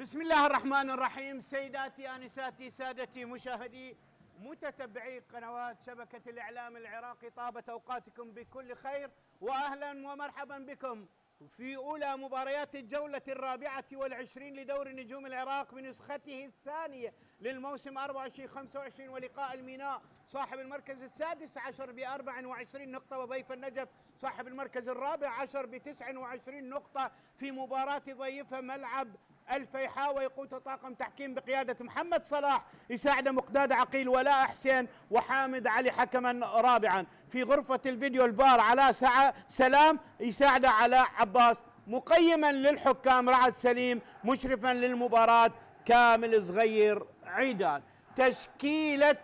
بسم الله الرحمن الرحيم. سيداتي آنساتي سادتي مشاهدي متتبعي قنوات شبكة الإعلام العراقي، طابت أوقاتكم بكل خير وأهلا ومرحبا بكم في أولى مباريات الجولة 24 لدوري نجوم العراق بنسخته الثانية للموسم 24-25، ولقاء الميناء صاحب المركز السادس عشر ب24 نقطة، وضيف النجف صاحب المركز الرابع عشر ب29 نقطة في مباراة ضيفها ملعب الفيحاء، ويقود طاقم تحكيم بقيادة محمد صلاح، يساعد مقداد عقيل ولاء حسين وحامد علي حكما رابعا. في غرفة الفيديو الفار علاء سلام، يساعد علاء عباس. مقيما للحكام رعد سليم، مشرفا للمباراة كامل صغير عيدان. تشكيلة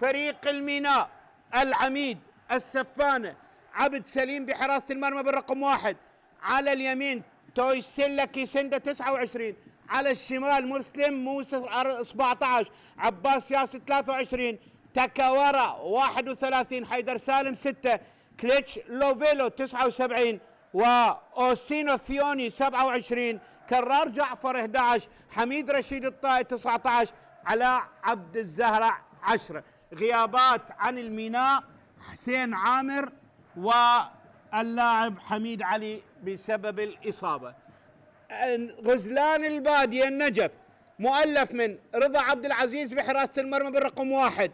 فريق الميناء: العميد السفانة عبد سليم بحراسة المرمى بالرقم 1، على اليمين تويسيلا كيسندا 29، على الشمال مسلم موسى 17، عباس ياسر 23، تاكاورا 31، حيدر سالم 6، كليتش لوفيلو 79، واوسينو ثيوني 27، كرار جعفر 11، حميد رشيد الطائي 19، علاء عبد الزهرة 10. غيابات عن الميناء: حسين عامر واللاعب حميد علي بسبب الإصابة. غزلان البادية النجف مؤلف من رضا عبد العزيز بحراسة المرمى بالرقم 1،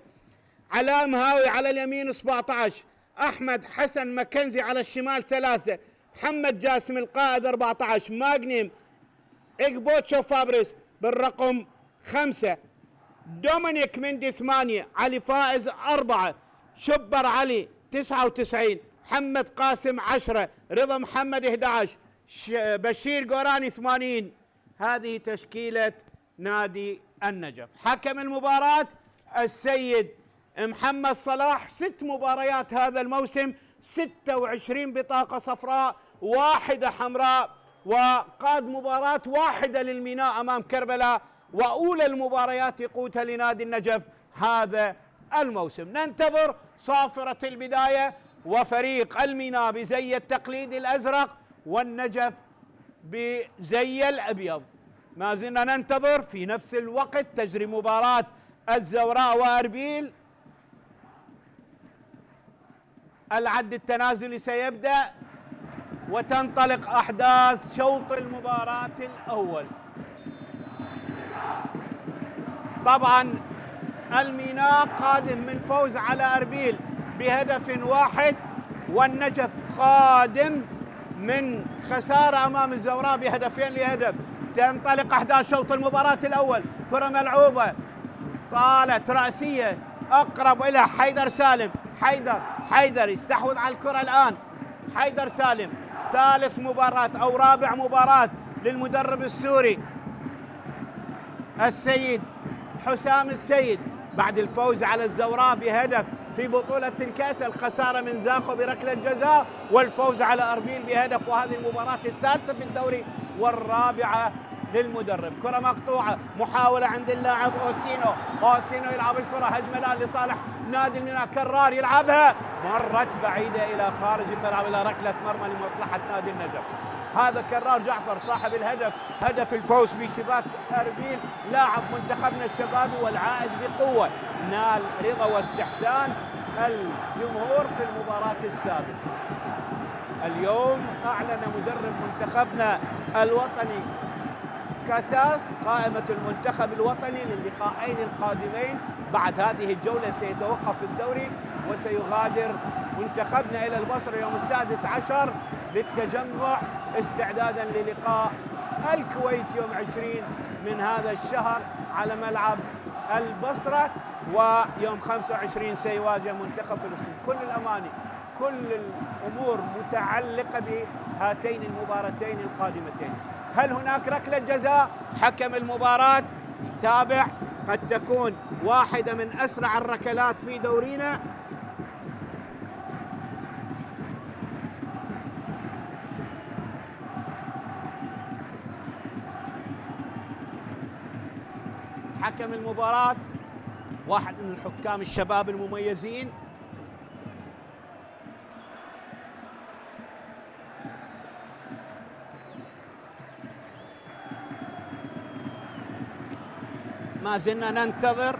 علاء مهاوي على اليمين 17، أحمد حسن مكنزي على الشمال 3، محمد جاسم القائد 14، ماغنيم إغبوتشو فابريس بالرقم 5، دومينيك مندي 8، علي فائز 4، شبر علي 99، محمد قاسم 10، رضا محمد 11، بشير قوراني 80. هذه تشكيلة نادي النجف. حكم المباراة السيد محمد صلاح، 6 مباريات هذا الموسم، 26 بطاقة صفراء، 1 حمراء، وقاد مباراة واحدة للميناء أمام كربلاء، وأولى المباريات يقودها لنادي النجف هذا الموسم. ننتظر صافرة البداية، وفريق الميناء بزي التقليدي الأزرق والنجف بزي الأبيض. ما زلنا ننتظر. في نفس الوقت تجري مباراة الزوراء وأربيل، العد التنازلي سيبدأ وتنطلق أحداث شوط المباراة الأول. طبعا الميناء قادم من فوز على أربيل بهدف واحد، والنجف قادم من خسارة أمام الزوراء بهدفين لهدف. تنطلق أحداث شوط المباراة الأول. كرة ملعوبة، طالت رأسية أقرب إلى حيدر سالم. حيدر يستحوذ على الكرة الآن. حيدر سالم، ثالث مباراة أو رابع مباراة للمدرب السوري السيد حسام السيد بعد الفوز على الزوراء بهدف في بطولة الكأس، الخسارة من زاخو بركلة جزاء، والفوز على أربيل بهدف، وهذه المباراة الثالثة في الدوري والرابعة للمدرب. كرة مقطوعة، محاولة عند اللاعب أوسينو يلعب الكرة، هجمة الآن لصالح نادي الميناء، كرار يلعبها، مرت بعيدة إلى خارج الملعب إلى ركلة مرمى لمصلحة نادي النجف. هذا كرار جعفر صاحب الهدف، هدف الفوز في شباك أربيل، لاعب منتخبنا الشبابي والعائد بقوة، نال رضا واستحسان الجمهور في المباراة السابقة. اليوم أعلن مدرب منتخبنا الوطني كاساس قائمة المنتخب الوطني للقاءين القادمين. بعد هذه الجولة سيتوقف الدوري، وسيغادر منتخبنا إلى البصرة يوم 16 للتجمع استعدادا للقاء الكويت يوم 20 من هذا الشهر على ملعب البصرة، ويوم 25 سيواجه منتخب فلسطين. كل الأماني، كل الأمور متعلقة بهاتين المباراتين القادمتين. هل هناك ركلة جزاء؟ حكم المباراة يتابع، قد تكون واحدة من أسرع الركلات في دورينا. حكم المباراة واحد من الحكام الشباب المميزين، ما زلنا ننتظر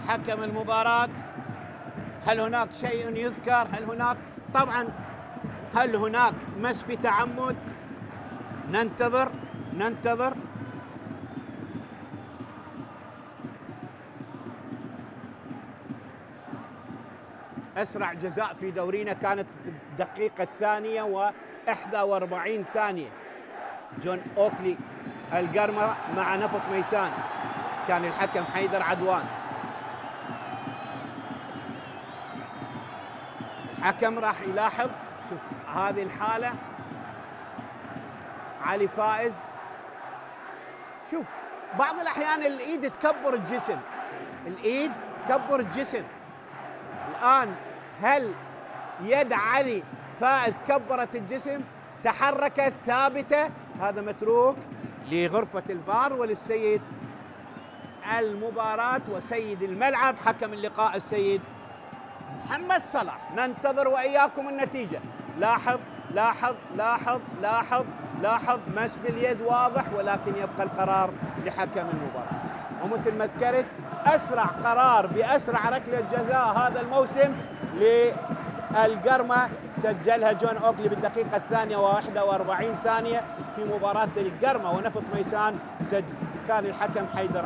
حكم المباراة. هل هناك شيء يذكر؟ هل هناك مس بتعمد؟ ننتظر. أسرع جزاء في دورينا كانت في الدقيقة 42 جون أوكلي القرمة مع نفط ميسان، كان الحكم حيدر عدوان. الحكم راح يلاحظ، شوف هذه الحالة علي فائز، شوف بعض الأحيان الإيد تكبر الجسم، الآن هل يد علي فائز كبرت الجسم؟ تحركت ثابتة؟ هذا متروك لغرفة الفار وللسيد المباراة وسيد الملعب حكم اللقاء السيد محمد صلاح. ننتظر وإياكم النتيجة. لاحظ مس باليد واضح، ولكن يبقى القرار لحكم المباراة. ومثل ما ذكرت أسرع قرار بأسرع ركلة جزاء هذا الموسم للقرمة سجلها جون أوكلي بالدقيقة 41 في مباراة القرمة ونفط ميسان، كان الحكم حيدر.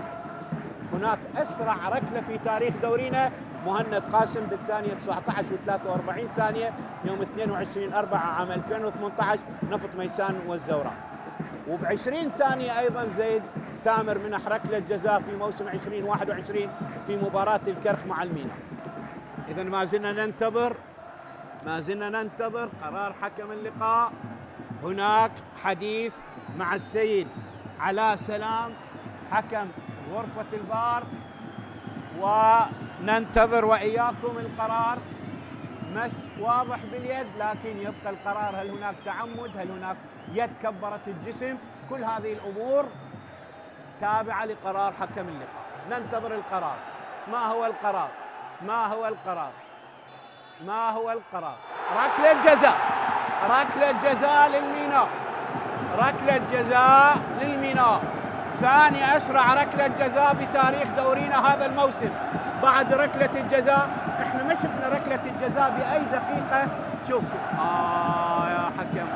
هناك أسرع ركلة في تاريخ دورينا مهند قاسم بالثانية 19 و43 يوم 22/4 عام 2018 نفط ميسان والزوراء، وب20 ثانية أيضا زيد ثامر منح ركلة جزاء في موسم 2021 في مباراة الكرخ مع المينا. إذن ما زلنا ننتظر قرار حكم اللقاء. هناك حديث مع السيد علاء سلام حكم غرفة الفار، وننتظر وإياكم القرار. مس واضح باليد، لكن يبقى القرار هل هناك تعمد، هل هناك يد كبرت الجسم، كل هذه الأمور تابعة لقرار حكم اللقاء. ننتظر القرار. ما هو القرار؟ ركلة جزاء للميناء، ثاني أسرع ركلة جزاء بتاريخ دورينا هذا الموسم. بعد ركلة الجزاء احنا ما شفنا ركلة الجزاء بأي دقيقة. شوف يا حكم،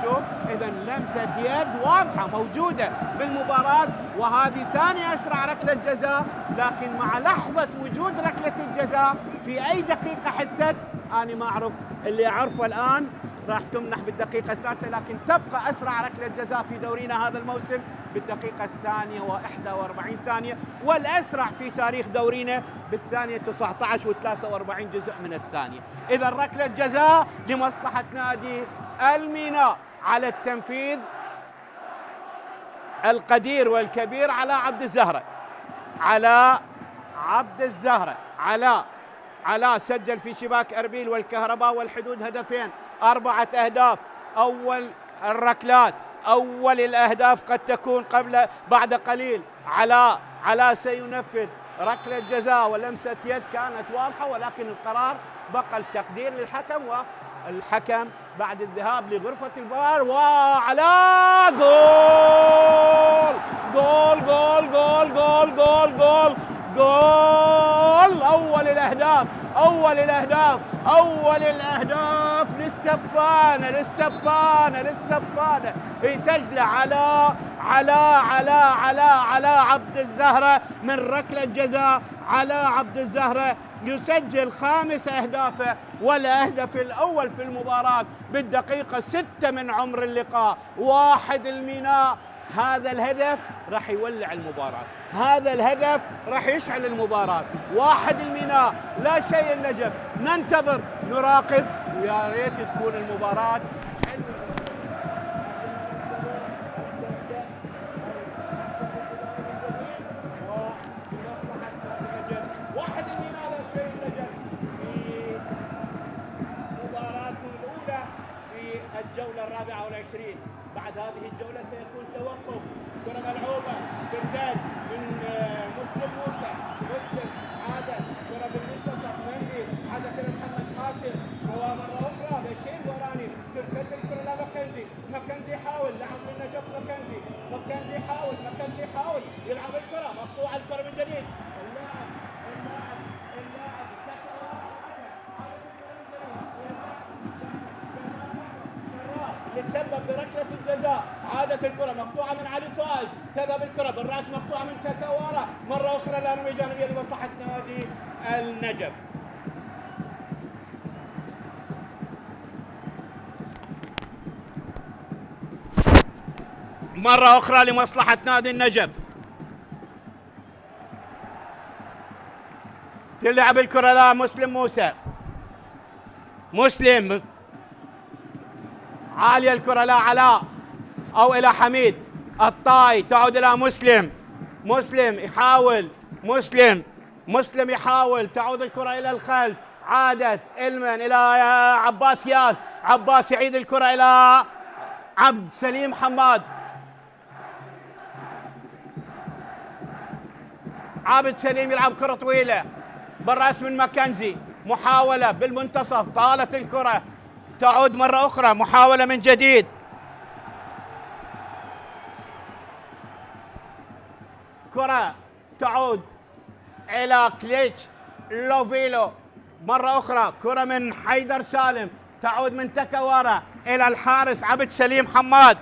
شوف إذا لمسة يد واضحة موجودة بالمباراة، وهذه ثاني أسرع ركلة جزاء، لكن مع لحظة وجود ركلة الجزاء في أي دقيقة حدثت أنا ما أعرف، اللي أعرفه الآن راح تمنح بالدقيقة 3، لكن تبقى أسرع ركلة جزاء في دورينا هذا الموسم بالدقيقة 42 والأسرع في تاريخ دورينا بالثانية 19 و43 جزء من الثانية. إذا ركلة جزاء لمصلحة نادي الميناء على التنفيذ القدير والكبير على عبد الزهرة. علاء سجل في شباك أربيل والكهرباء والحدود هدفين، 4 أهداف. أول الأهداف قد تكون بعد قليل. علاء سينفذ ركلة جزاء ولمسة يد كانت واضحة، ولكن القرار بقى التقدير للحكم، والحكم بعد الذهاب لغرفة الفار. وعلاء جول أول الأهداف للسفانة يسجل على عبد الزهرة من ركلة جزاء. عبد الزهرة يسجل 5 أهدافه، والهدف الأول في المباراة بالدقيقة 6 من عمر اللقاء. 1 الميناء. هذا الهدف راح يولع المباراة، هذا الهدف راح يشعل المباراة. 1 الميناء، لا شيء النجم. ننتظر نراقب، ويا ريت تكون المباراة حلوة. الجولة 24. بعد هذه الجولة سيكون توقف، كرة ملعوبة ترتد من مسلم موسى. عادت كرة بالمنتصف مندي، عادت إلى محمد قاسم، ومرة أخرى بشير غوراني، ترتد الكرة لماكنزي، ماكنزي يحاول لعب للنجف، ماكنزي يحاول يلعب الكرة مقطوعة، الكرة من جديد، اللاعب اللي تسبب بركلة الجزاء، عادت الكرة مقطوعة من علي فايز، تذهب الكرة بالراس مقطوعة من تكوارا، مرة أخرى لرمية جانبية لمصلحة نادي النجف. مرة أخرى لمصلحة نادي النجف. تلعب الكرة لا مسلم موسى، مسلم عالية الكرة لا علاء أو إلى حميد الطاي، تعود إلى مسلم يحاول، مسلم يحاول، تعود الكرة إلى الخلف، عادت إلمن إلى عباس يعيد الكرة إلى عبد سليم حماد، عابد سليم يلعب كرة طويلة بالراس من ماكنزي، محاولة بالمنتصف، طالت الكرة، تعود مرة أخرى محاولة من جديد، كرة تعود إلى كليتش لوفيلو، مرة أخرى كرة من حيدر سالم، تعود من تكوارا إلى الحارس عبد سليم حماد،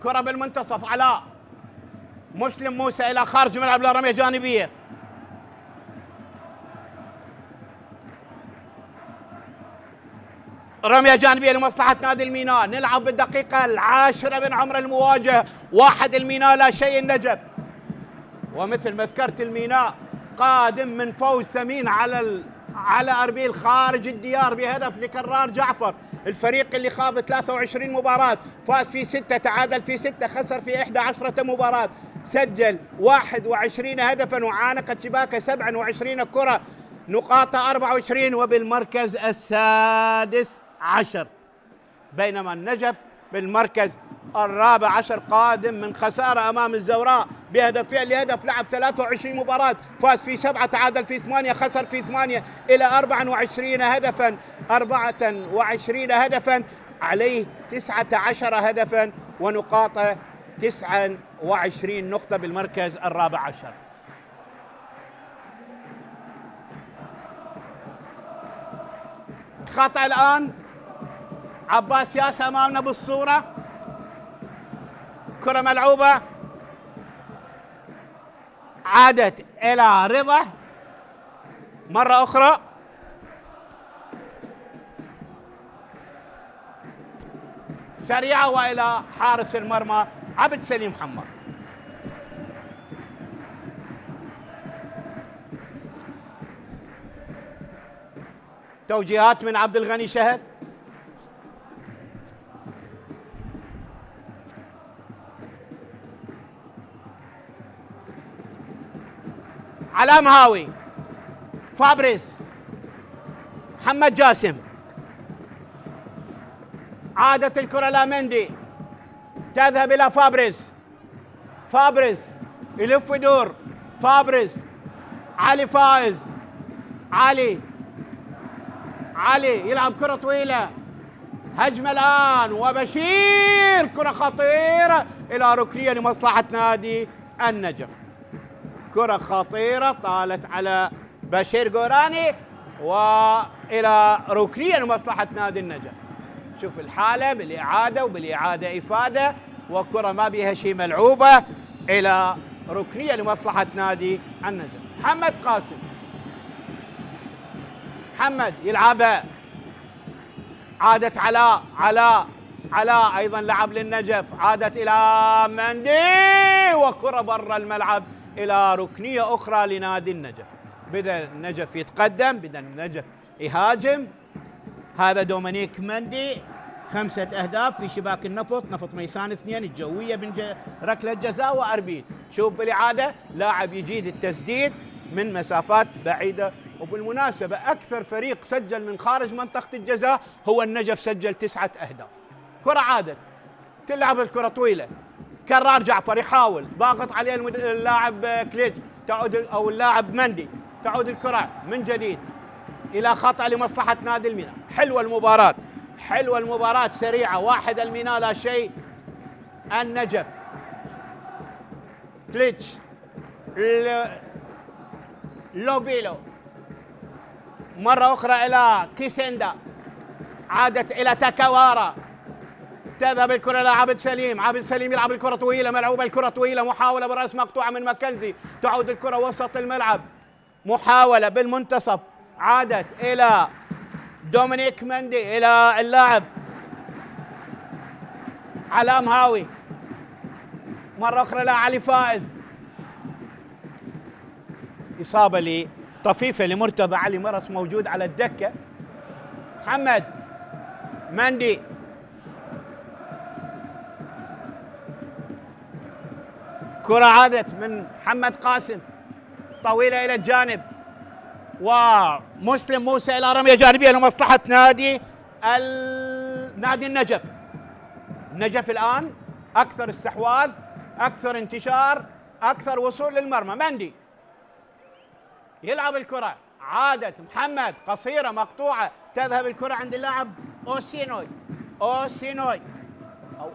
كرة بالمنتصف علاء، مسلم موسى إلى خارج الملعب لرمية جانبية، رمية جانبية لمصلحة نادي الميناء. نلعب بالدقيقة 10 من عمر المواجهة، 1 الميناء لا شيء النجف. ومثل ما ذكرت الميناء قادم من فوز ثمين على أربيل خارج الديار بهدف لكرار جعفر، الفريق اللي خاض 23 مباراة، فاز في 6، تعادل في 6، خسر في 11 مباراة، سجل 21 هدفا وعانقت شباكه 27 كرة، نقاطه 24 وبالمركز السادس عشر، بينما النجف بالمركز الرابع عشر قادم من خسارة أمام الزوراء بهدف فعل هدف، لعب 23 مباراة، فاز في 7، تعادل في 8، خسر في 8 إلى 24 هدفا، 24 هدفا عليه 19 هدفا ونقاطه 29 نقطة بالمركز الرابع عشر. خطأ الآن عباس ياس أمامنا بالصورة، كرة ملعوبة عادت إلى رضا مرة أخرى، سريعة وإلى حارس المرمى عبد سليم حماد. توجيهات من عبد الغني شهد، على مهاوي، فابريس، محمد جاسم، عادت الكرة لمندي، تذهب إلى فابريس يلف ويدور، فابريس، علي فائز، علي يلعب كرة طويلة، هجمة الآن وبشير، كرة خطيرة إلى ركنية لمصلحة نادي النجف، كرة خطيرة طالت على بشير غوراني وإلى ركنية لمصلحة نادي النجف. شوف الحالة بالإعادة وبالإعادة إفادة، وكرة ما بيها شيء ملعوبة إلى ركنية لمصلحة نادي النجف. محمد قاسم، محمد يلعبها، عادت علاء أيضا لعب للنجف، عادت إلى مندي وكرة برا الملعب إلى ركنية أخرى لنادي النجف. بدأ النجف يتقدم، بدأ النجف يهاجم. هذا دومينيك مندي 5 أهداف في شباك نفط ميسان 2، الجوية ركلة جزاء وأربيل. شوف بالإعادة لاعب يجيد التسديد من مسافات بعيدة. وبالمناسبة أكثر فريق سجل من خارج منطقة الجزاء هو النجف، سجل 9 أهداف. كرة عادت، تلعب الكرة طويلة، كرار جعفر يحاول، ضاغط عليه اللاعب كليج، تعود أو اللاعب مندي، تعود الكرة من جديد إلى خطأ لمصلحة نادي الميناء. حلوة المباراة، حلوة المباراة، سريعة، 1 الميناء لا شيء النجف. كليتش، لوفيلو، مرة أخرى إلى كيسيندا، عادت إلى تاكاوارا، تذهب الكرة إلى عبد سليم، عبد سليم يلعب الكرة طويلة، ملعوبة الكرة طويلة، محاولة برأس مقطوعة من ماكنزي، تعود الكرة وسط الملعب، محاولة بالمنتصف، عادت إلى دومينيك مندي، إلى اللاعب علام هاوي، مرة أخرى إلى علي فائز، إصابة طفيفة لمرتضى علي مرس موجود على الدكة. محمد مندي، كرة عادت من محمد قاسم طويلة إلى الجانب، ومسلم موسى إلى رمية جانبية لمصلحة نادي النجف. النجف الآن أكثر استحواذ، أكثر انتشار، أكثر وصول للمرمى. مندي يلعب الكرة، عادت محمد قصيرة مقطوعة، تذهب الكرة عند اللاعب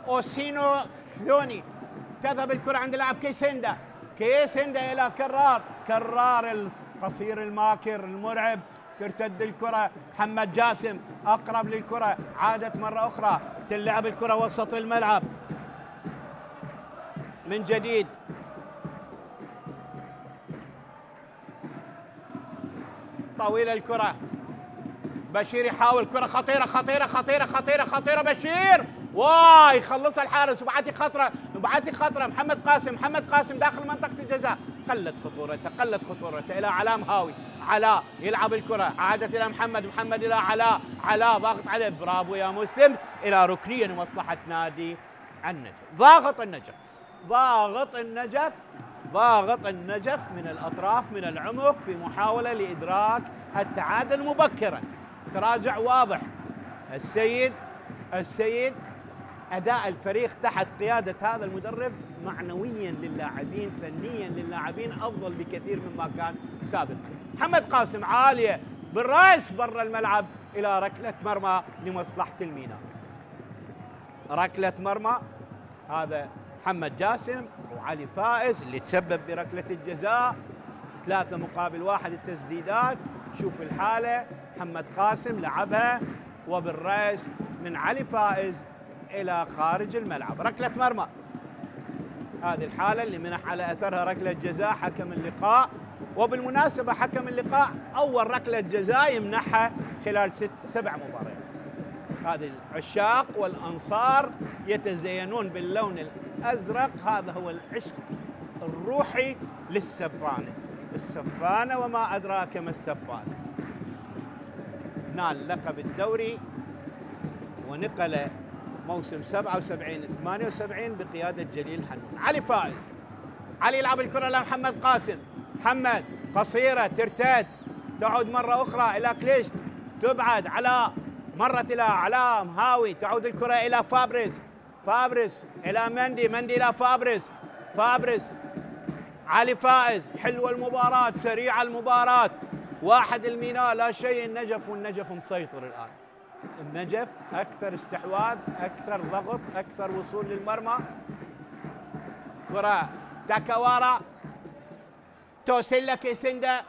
أوسينو ثوني، تذهب الكرة عند اللاعب كيسيندا إلى كرار القصير الماكر المرعب، ترتد الكرة، محمد جاسم أقرب للكرة، عادت مرة أخرى، تلعب الكرة وسط الملعب من جديد، طويلة الكرة، بشير يحاول، كرة خطيرة خطيرة خطيرة خطيرة خطيرة، بشير واي يخلصها الحارس، وبعدي خطرة محمد قاسم داخل منطقة الجزاء، قلت خطورته إلى علام هاوي، علاء يلعب الكرة، عادت إلى محمد إلى علاء ضاغط عليه، برافو يا مسلم، إلى ركنية لمصلحة نادي النجف. ضاغط النجف من الأطراف من العمق في محاولة لإدراك التعادل مبكرا، تراجع واضح. السيد أداء الفريق تحت قيادة هذا المدرب معنويا للاعبين، فنيا للاعبين أفضل بكثير مما كان سابقا. محمد قاسم عالية بالرأس برا الملعب إلى ركلة مرمى لمصلحة الميناء. ركلة مرمى، هذا محمد جاسم وعلي فائز اللي تسبب بركلة الجزاء، 3-1 التسديدات. شوف الحالة، محمد قاسم لعبها وبالرأس من علي فائز إلى خارج الملعب، ركلة مرمى. هذه الحالة اللي منح على أثرها ركلة جزاء حكم اللقاء. وبالمناسبة حكم اللقاء أول ركلة جزاء يمنحها خلال 7 مباريات. هذه العشاق والأنصار يتزينون باللون الأزرق، هذا هو العشق الروحي السفانة وما أدراك ما السفانة. نال لقب الدوري ونقل موسم 77-78 بقيادة جليل حنون. علي فائز، علي يلعب الكرة لمحمد قاسم، محمد قصيرة ترتد، تعود مرة أخرى إلى كليش، تبعد على مرت إلى علام هاوي، تعود الكرة إلى فابريس إلى مندي إلى فابريس علي فائز. حلوة المباراة، سريعة المباراة، 1 الميناء لا شيء النجف، والنجف مسيطر الآن. النجف أكثر استحواذ، أكثر ضغط، أكثر وصول للمرمى. كرة تاكاوارا، توسيلا كيسيندا،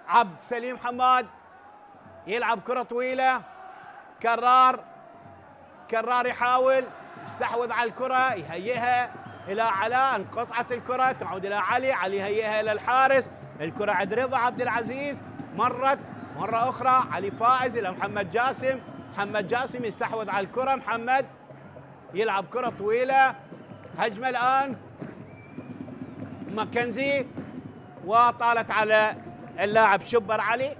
عبد سليم حماد يلعب كرة طويلة، كرار يحاول يستحوذ على الكرة، يهيئها إلى علاء، انقطعت الكرة، تعود إلى علي يهيئها إلى الحارس، الكرة عند رضا عبد العزيز، مرت مرة أخرى علي فائز إلى محمد جاسم يستحوذ على الكرة، محمد يلعب كرة طويلة، هجمة الآن ماكنزي، وطالت على اللاعب شبر علي.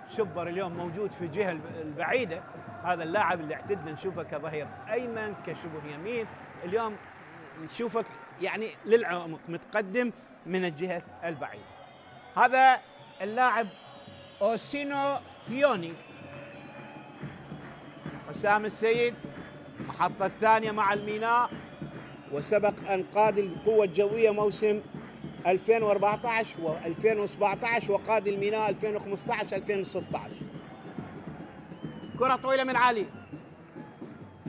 شبر اليوم موجود في الجهة البعيدة، هذا اللاعب اللي اعتدنا نشوفه كظهير أيمن، كشبه يمين، اليوم نشوفك يعني للعمق متقدم من الجهة البعيدة. هذا اللاعب أوسينو ثيوني. حسام السيد محطة الثانية مع الميناء، وسبق أن قاد القوة الجوية موسم 2014 و2017، وقاد الميناء 2015-2016. كرة طويلة من علي،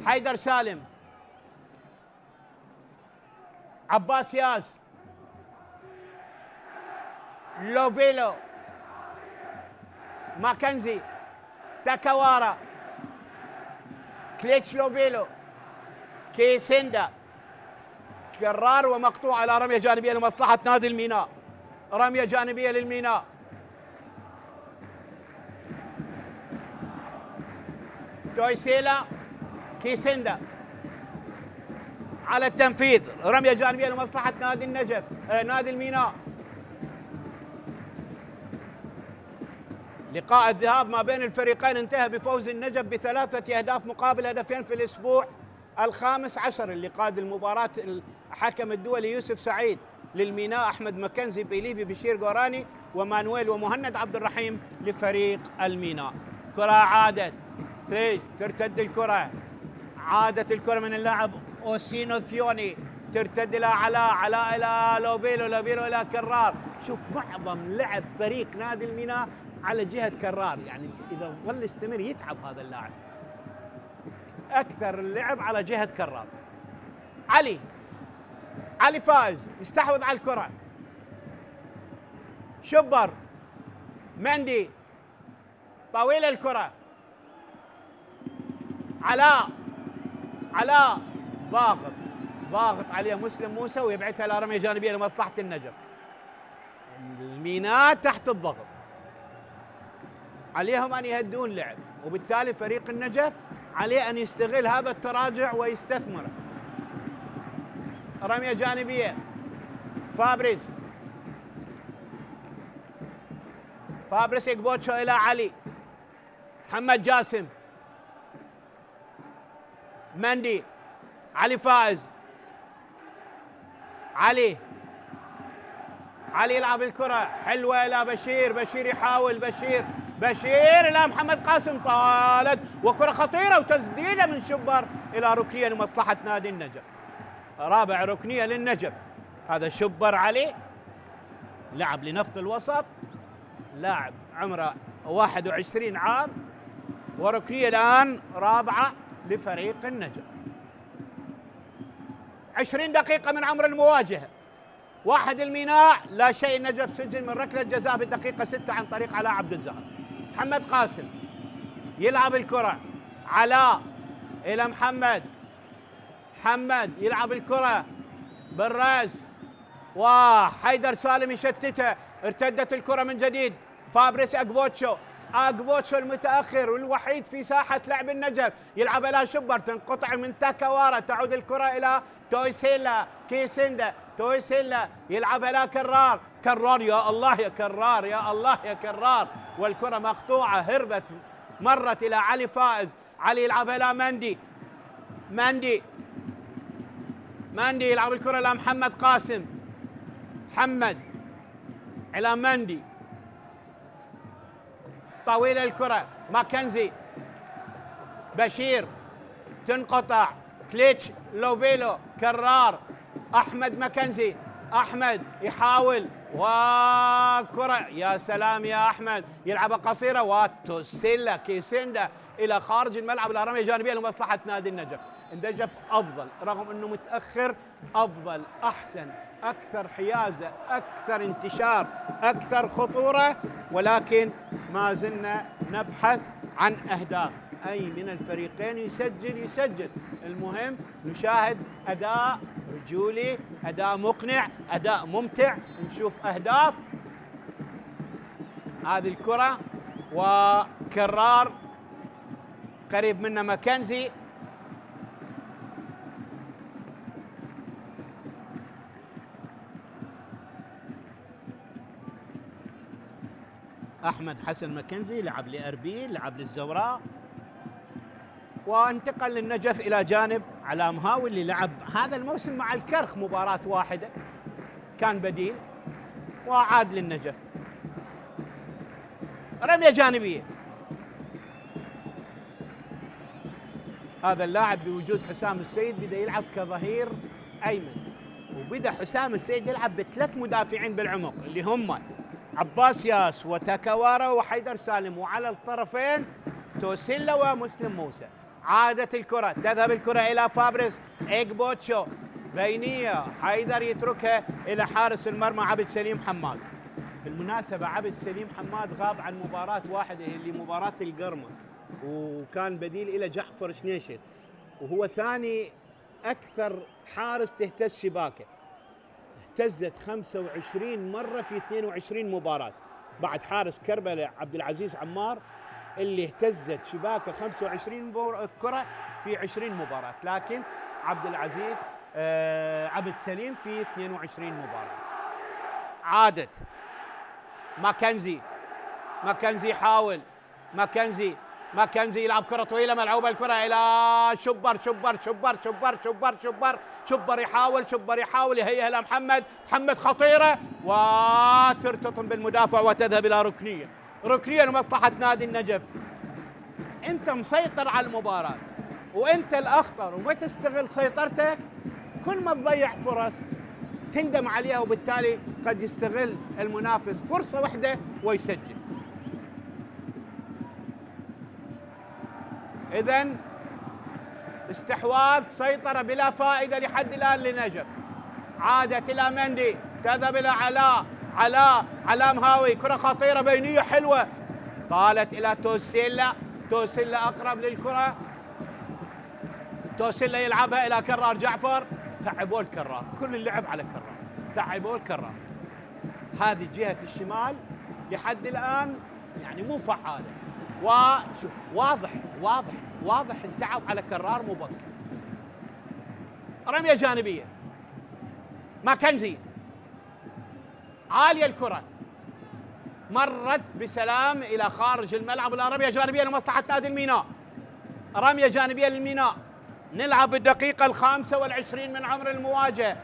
حيدر سالم، عباس ياس، لوفيلو، ماكنزي، تاكوارا، كليتش لوفيلو، كيسندا، كرار، ومقطوع على رمية جانبية لمصلحة نادي الميناء. رمية جانبية للميناء. تويسيلا، كيسندا على التنفيذ. رمية جانبية لمصلحة نادي النجف، نادي الميناء. لقاء الذهاب ما بين الفريقين انتهى بفوز النجف ب3 أهداف مقابل هدفين في الأسبوع ال15 اللي قاد المباراة الحكم الدولي يوسف سعيد. للميناء أحمد مكنزي، بيليفي بشير قوراني، ومانويل ومهند عبد الرحيم لفريق الميناء. كرة عادت، ترتد الكرة، عادت الكرة من اللاعب أوسينو ثيوني، ترتد إلى علاء إلى لوفيلو إلى كرار. شوف معظم لعب فريق نادي الميناء على جهة كرار، يعني إذا ظل يستمر يتعب هذا اللاعب. أكثر اللعب على جهة كرار. علي فايز يستحوذ على الكرة، شبر، مندي، طويلة الكرة، علاء ضاغط عليه مسلم موسى، ويبعثها إلى رمية جانبية لمصلحة النجف. الميناء تحت الضغط، عليهم أن يهدون لعب، وبالتالي فريق النجف عليه أن يستغل هذا التراجع ويستثمره. رمية جانبية، فابريس إكبوتشو إلى علي، محمد جاسم، مندي، علي فائز، علي يلعب الكرة حلوة إلى بشير يحاول، بشير إلى محمد قاسم، طالت وكرة خطيرة وتسديدة من شبر إلى ركنية لمصلحة نادي النجف. رابع ركنية للنجف. هذا شبر علي، لعب لنفط الوسط، لاعب عمره 21 عام، وركنية الآن رابعة لفريق النجف. 20 دقيقة من عمر المواجهة، 1 الميناء لا شيء. النجف سجل من ركلة جزاء بالدقيقة 6 عن طريق علاء عبد الزهر. محمد قاسم يلعب الكرة، علاء إلى محمد يلعب الكرة بالراس، وحيدر سالم يشتتها. ارتدت الكرة من جديد، فابريس أكبوتشو المتأخر والوحيد في ساحة لعب النجف، يلعب إلى شبر، تنقطع من تاكوارا، تعود الكرة إلى تويسيلا، كيسندا، تويسيلا يلعب إلى كرار، يا الله يا كرار، والكرة مقطوعة، هربت، مرت إلى علي فائز. علي يلعب إلى مندي يلعب الكرة إلى محمد قاسم، إلى مندي، طويل الكرة، ماكنزي، بشير، تنقطع، كليتش لوفيلو، كرار، أحمد ماكنزي، يحاول، وكرة يا سلام يا أحمد، يلعب قصيرة، وتسيلا كيسندا إلى خارج الملعب إلى رمية جانبية لمصلحة نادي النجف. النجف أفضل رغم أنه متأخر، أفضل، أحسن، أكثر حيازة، أكثر انتشار، أكثر خطورة، ولكن ما زلنا نبحث عن أهداف. أي من الفريقين يسجل. المهم نشاهد أداء رجولي، أداء مقنع، أداء ممتع، نشوف أهداف. هذه الكرة وكرار قريب منه ماكنزي، أحمد حسن ماكنزي لعب لأربيل، لعب للزوراء، وانتقل للنجف إلى جانب علاء مهاوي اللي لعب هذا الموسم مع الكرخ مباراة واحدة، كان بديل، وعاد للنجف. رمية جانبية. هذا اللاعب بوجود حسام السيد بدأ يلعب كظهير أيمن، وبدأ حسام السيد يلعب بثلاث مدافعين بالعمق اللي هم عباس ياس وتاكاوارا وحيدر سالم، وعلى الطرفين توسيلا ومسلم موسى. عادت الكرة، تذهب الكرة إلى فابريس إغبوتشو، بينية، حيدر يتركها إلى حارس المرمى عبد سليم حماد. بالمناسبة عبد سليم حماد غاب عن مباراة واحدة اللي مباراة القرمة، وكان بديل إلى جعفر شنيشل، وهو ثاني أكثر حارس تهتز شباكه، اهتزت 25 مرة في 22 مباراة، بعد حارس كربلاء عبد العزيز عمار اللي اهتزت شباكه 25 كرة في 20 مباراة، لكن عبد العزيز عبد سليم في 22 مباراة. عادت ماكنزي يحاول، ماكنزي يلعب كرة طويلة، ملعوبة الكرة إلى شبر يحاول يهيئها لمحمد، محمد خطيرة وترتطم بالمدافع وتذهب إلى ركنية لمصلحة نادي النجف. أنت مسيطر على المباراة وأنت الأخطر، وما تستغل سيطرتك، كل ما تضيع فرص تندم عليها، وبالتالي قد يستغل المنافس فرصة واحدة ويسجل. إذن استحواذ، سيطرة بلا فائدة لحد الآن لنجف. عادت إلى مندي، تذهب إلى علاء مهاوي، كرة خطيرة بينية حلوة، طالت إلى توسيلا أقرب للكرة، توسيلا يلعبها إلى كرار جعفر، تعبوا الكرار، كل اللعب على كرار، تعبوا الكرار. هذه جهة الشمال لحد الآن يعني مو فعالة، وشوف واضح التعب على كرار مبكر. رمية جانبية، ماكنزي عالية الكرة، مرت بسلام إلى خارج الملعب، إلى رمية جانبية لمصلحة نادي الميناء. رمية جانبية للميناء، نلعب بالدقيقة 25 من عمر المواجهة،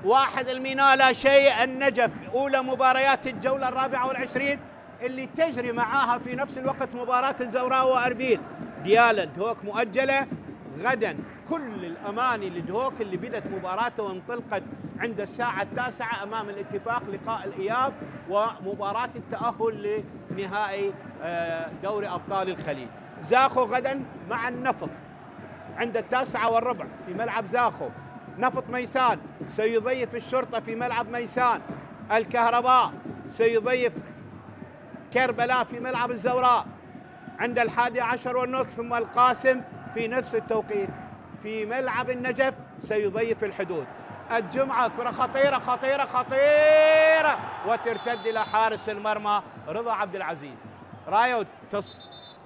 1 الميناء لا شيء النجف. أولى مباريات الجولة 24 اللي تجري معاها في نفس الوقت مباراة الزوراء وأربيل. ديالا دهوك مؤجلة غدا، كل الأماني لدهوك اللي بدت مباراته وانطلقت عند الساعة 9 أمام الاتفاق، لقاء الإياب ومباراة التأهل لنهائي دوري أبطال الخليج. زاخو غدا مع النفط عند 9:15 في ملعب زاخو. نفط ميسان سيضيف الشرطة في ملعب ميسان. الكهرباء سيضيف كربلاء في ملعب الزوراء عند 11:30. ثم القاسم في نفس التوقيت في ملعب النجف سيضيف الحدود. الجمعة كرة خطيرة وترتد إلى حارس المرمى رضا عبد العزيز. رايو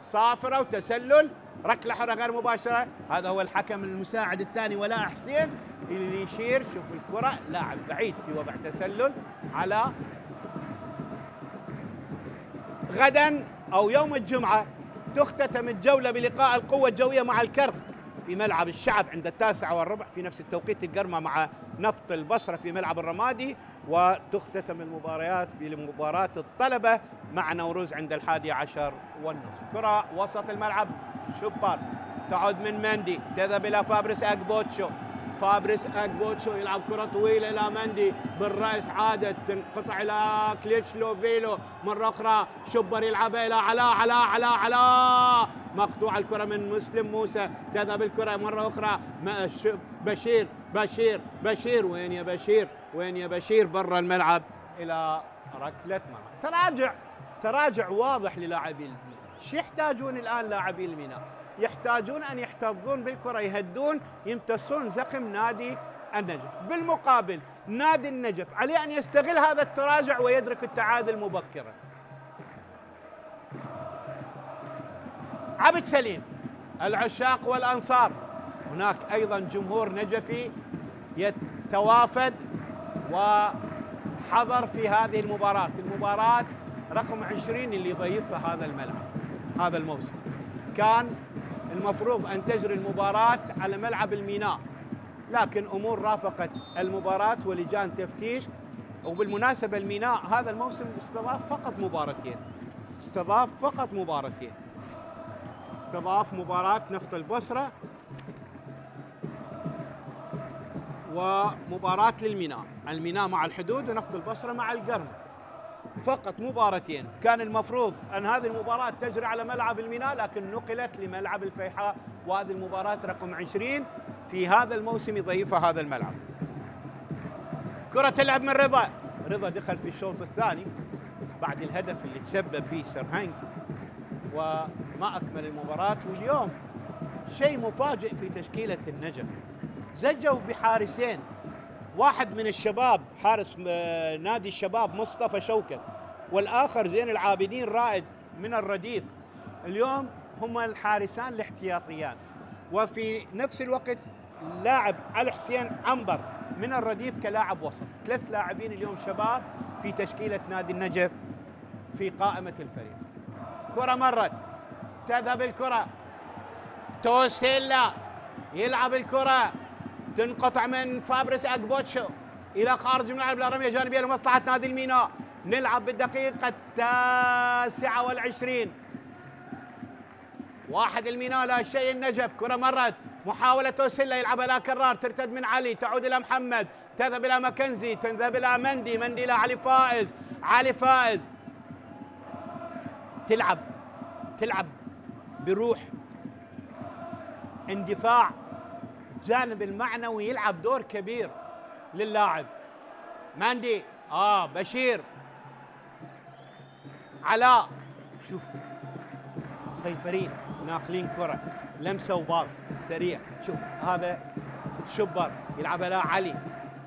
صافرة وتسلل، ركلة حرة غير مباشرة. هذا هو الحكم المساعد الثاني ولاء حسين اللي يشير. شوف الكرة، لاعب بعيد في وضع تسلل. على غدا أو يوم الجمعة تختتم الجولة بلقاء القوة الجوية مع الكرخ في ملعب الشعب عند 9:15 في نفس التوقيت. القرمة مع نفط البصرة في ملعب الرمادي، وتختتم المباريات بمباراة الطلبة مع نوروز عند 11:30. كرة وسط الملعب، شبار تعود من مندي، تذهب إلى فابريس أغبوتشو يلعب كرة طويلة إلى مندي بالرأس، عادت تنقطع إلى كليتشلو فيلو مرة أخرى. شبر يلعبها إلى علاء مقطوع الكرة من مسلم موسى، تذهب الكرة مرة أخرى بشير وين يا بشير برا الملعب إلى ركلة مرمى. تراجع واضح للاعبي الميناء. شو يحتاجون الآن لاعبي الميناء؟ يحتاجون أن يحتفظون بالكرة، يهدون، يمتصون زخم نادي النجف. بالمقابل نادي النجف عليه أن يستغل هذا التراجع ويدرك التعادل مبكرا. عبد سليم، العشاق والأنصار، هناك أيضا جمهور نجفي يتوافد وحضر في هذه المباراة رقم 20 اللي يضيفها هذا الملعب. هذا الموسم كان المفروض أن تجري المباراة على ملعب الميناء، لكن أمور رافقت المباراة ولجان تفتيش. وبالمناسبة الميناء هذا الموسم استضاف فقط مباراتين، استضاف فقط مباراتين، استضاف مباراة نفط البصرة ومباراة للميناء، الميناء مع الحدود ونفط البصرة مع القرن، فقط مباراتين. كان المفروض أن هذه المباراة تجري على ملعب الميناء، لكن نقلت لملعب الفيحاء، وهذه المباراة رقم 20 في هذا الموسم يضيفها هذا الملعب. كرة تلعب من رضا، رضا دخل في الشوط الثاني بعد الهدف اللي تسبب به سرهنج وما أكمل المباراة. واليوم شيء مفاجئ في تشكيلة النجف، زجوا بحارسين، واحد من الشباب حارس نادي الشباب مصطفى شوكت، والآخر زين العابدين رائد من الرديف. اليوم هم الحارسان الاحتياطيان، وفي نفس الوقت لاعب علي حسين عنبر من الرديف كلاعب وسط. 3 لاعبين اليوم شباب في تشكيلة نادي النجف في قائمة الفريق. كرة مرت، تذهب الكرة، توسيلا يلعب الكرة، تنقطع من فابريس أغبوتشو إلى خارج الملعب لرمية جانبية لمصلحة نادي الميناء. نلعب بالدقيقة 29، 1 الميناء لا شيء النجف. كرة مرت، محاولة توسيلا يلعبها لا كرار، ترتد من علي، تعود إلى محمد، تذهب إلى ماكنزي، تذهب إلى مندي، مندي إلى علي فائز، علي فائز تلعب بروح اندفاع، الجانب المعنوي يلعب دور كبير للاعب. مندي بشير، علاء، شوف مسيطرين، ناقلين كرة، لمسة وباص سريع. شوف هذا شبر يلعبها لا علي،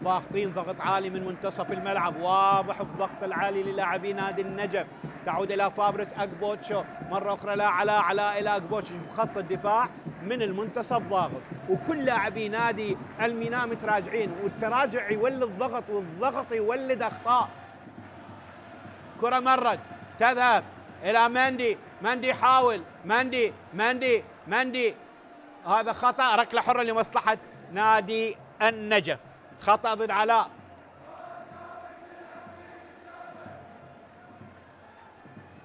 ضاغطين ضغط عالي من منتصف الملعب، واضح الضغط العالي للاعبي نادي النجف. تعود الى فابريس أغبوتشو مرة اخرى، لا علاء الى أغبوتشو، خط الدفاع من المنتصف ضاغط، وكل لاعبي نادي الميناء متراجعين، والتراجع يولد ضغط، والضغط يولد اخطاء. كرة مرت، تذهب الى مندي يحاول، مندي هذا خطأ، ركلة حرة لمصلحة نادي النجف، خطأ ضد علاء.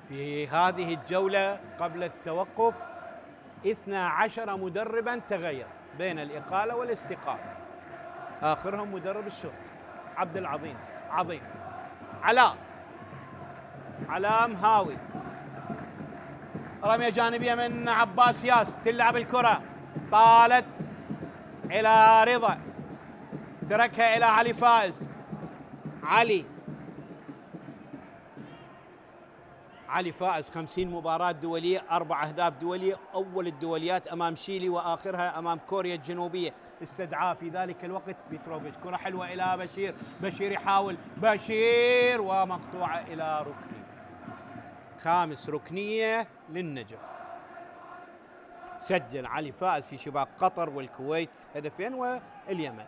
في هذه الجولة قبل التوقف 12 مدربا تغير بين الإقالة والاستقالة، آخرهم مدرب الشرطة عبد العظيم عظيم. علاء مهاوي، رمية جانبية من عباس ياس، تلعب الكرة، طالت إلى رضا، تركها إلى علي فائز، علي فائز 50 مباراة دولية، 4 أهداف دولية، أول الدوليات أمام شيلي وآخرها أمام كوريا الجنوبية، استدعاه في ذلك الوقت بيتروفيتش. كرة حلوة إلى بشير يحاول، بشير ومقطوعة إلى ركني، 5 ركنية للنجف. سجل علي فائز في شباك قطر والكويت هدفين واليمن.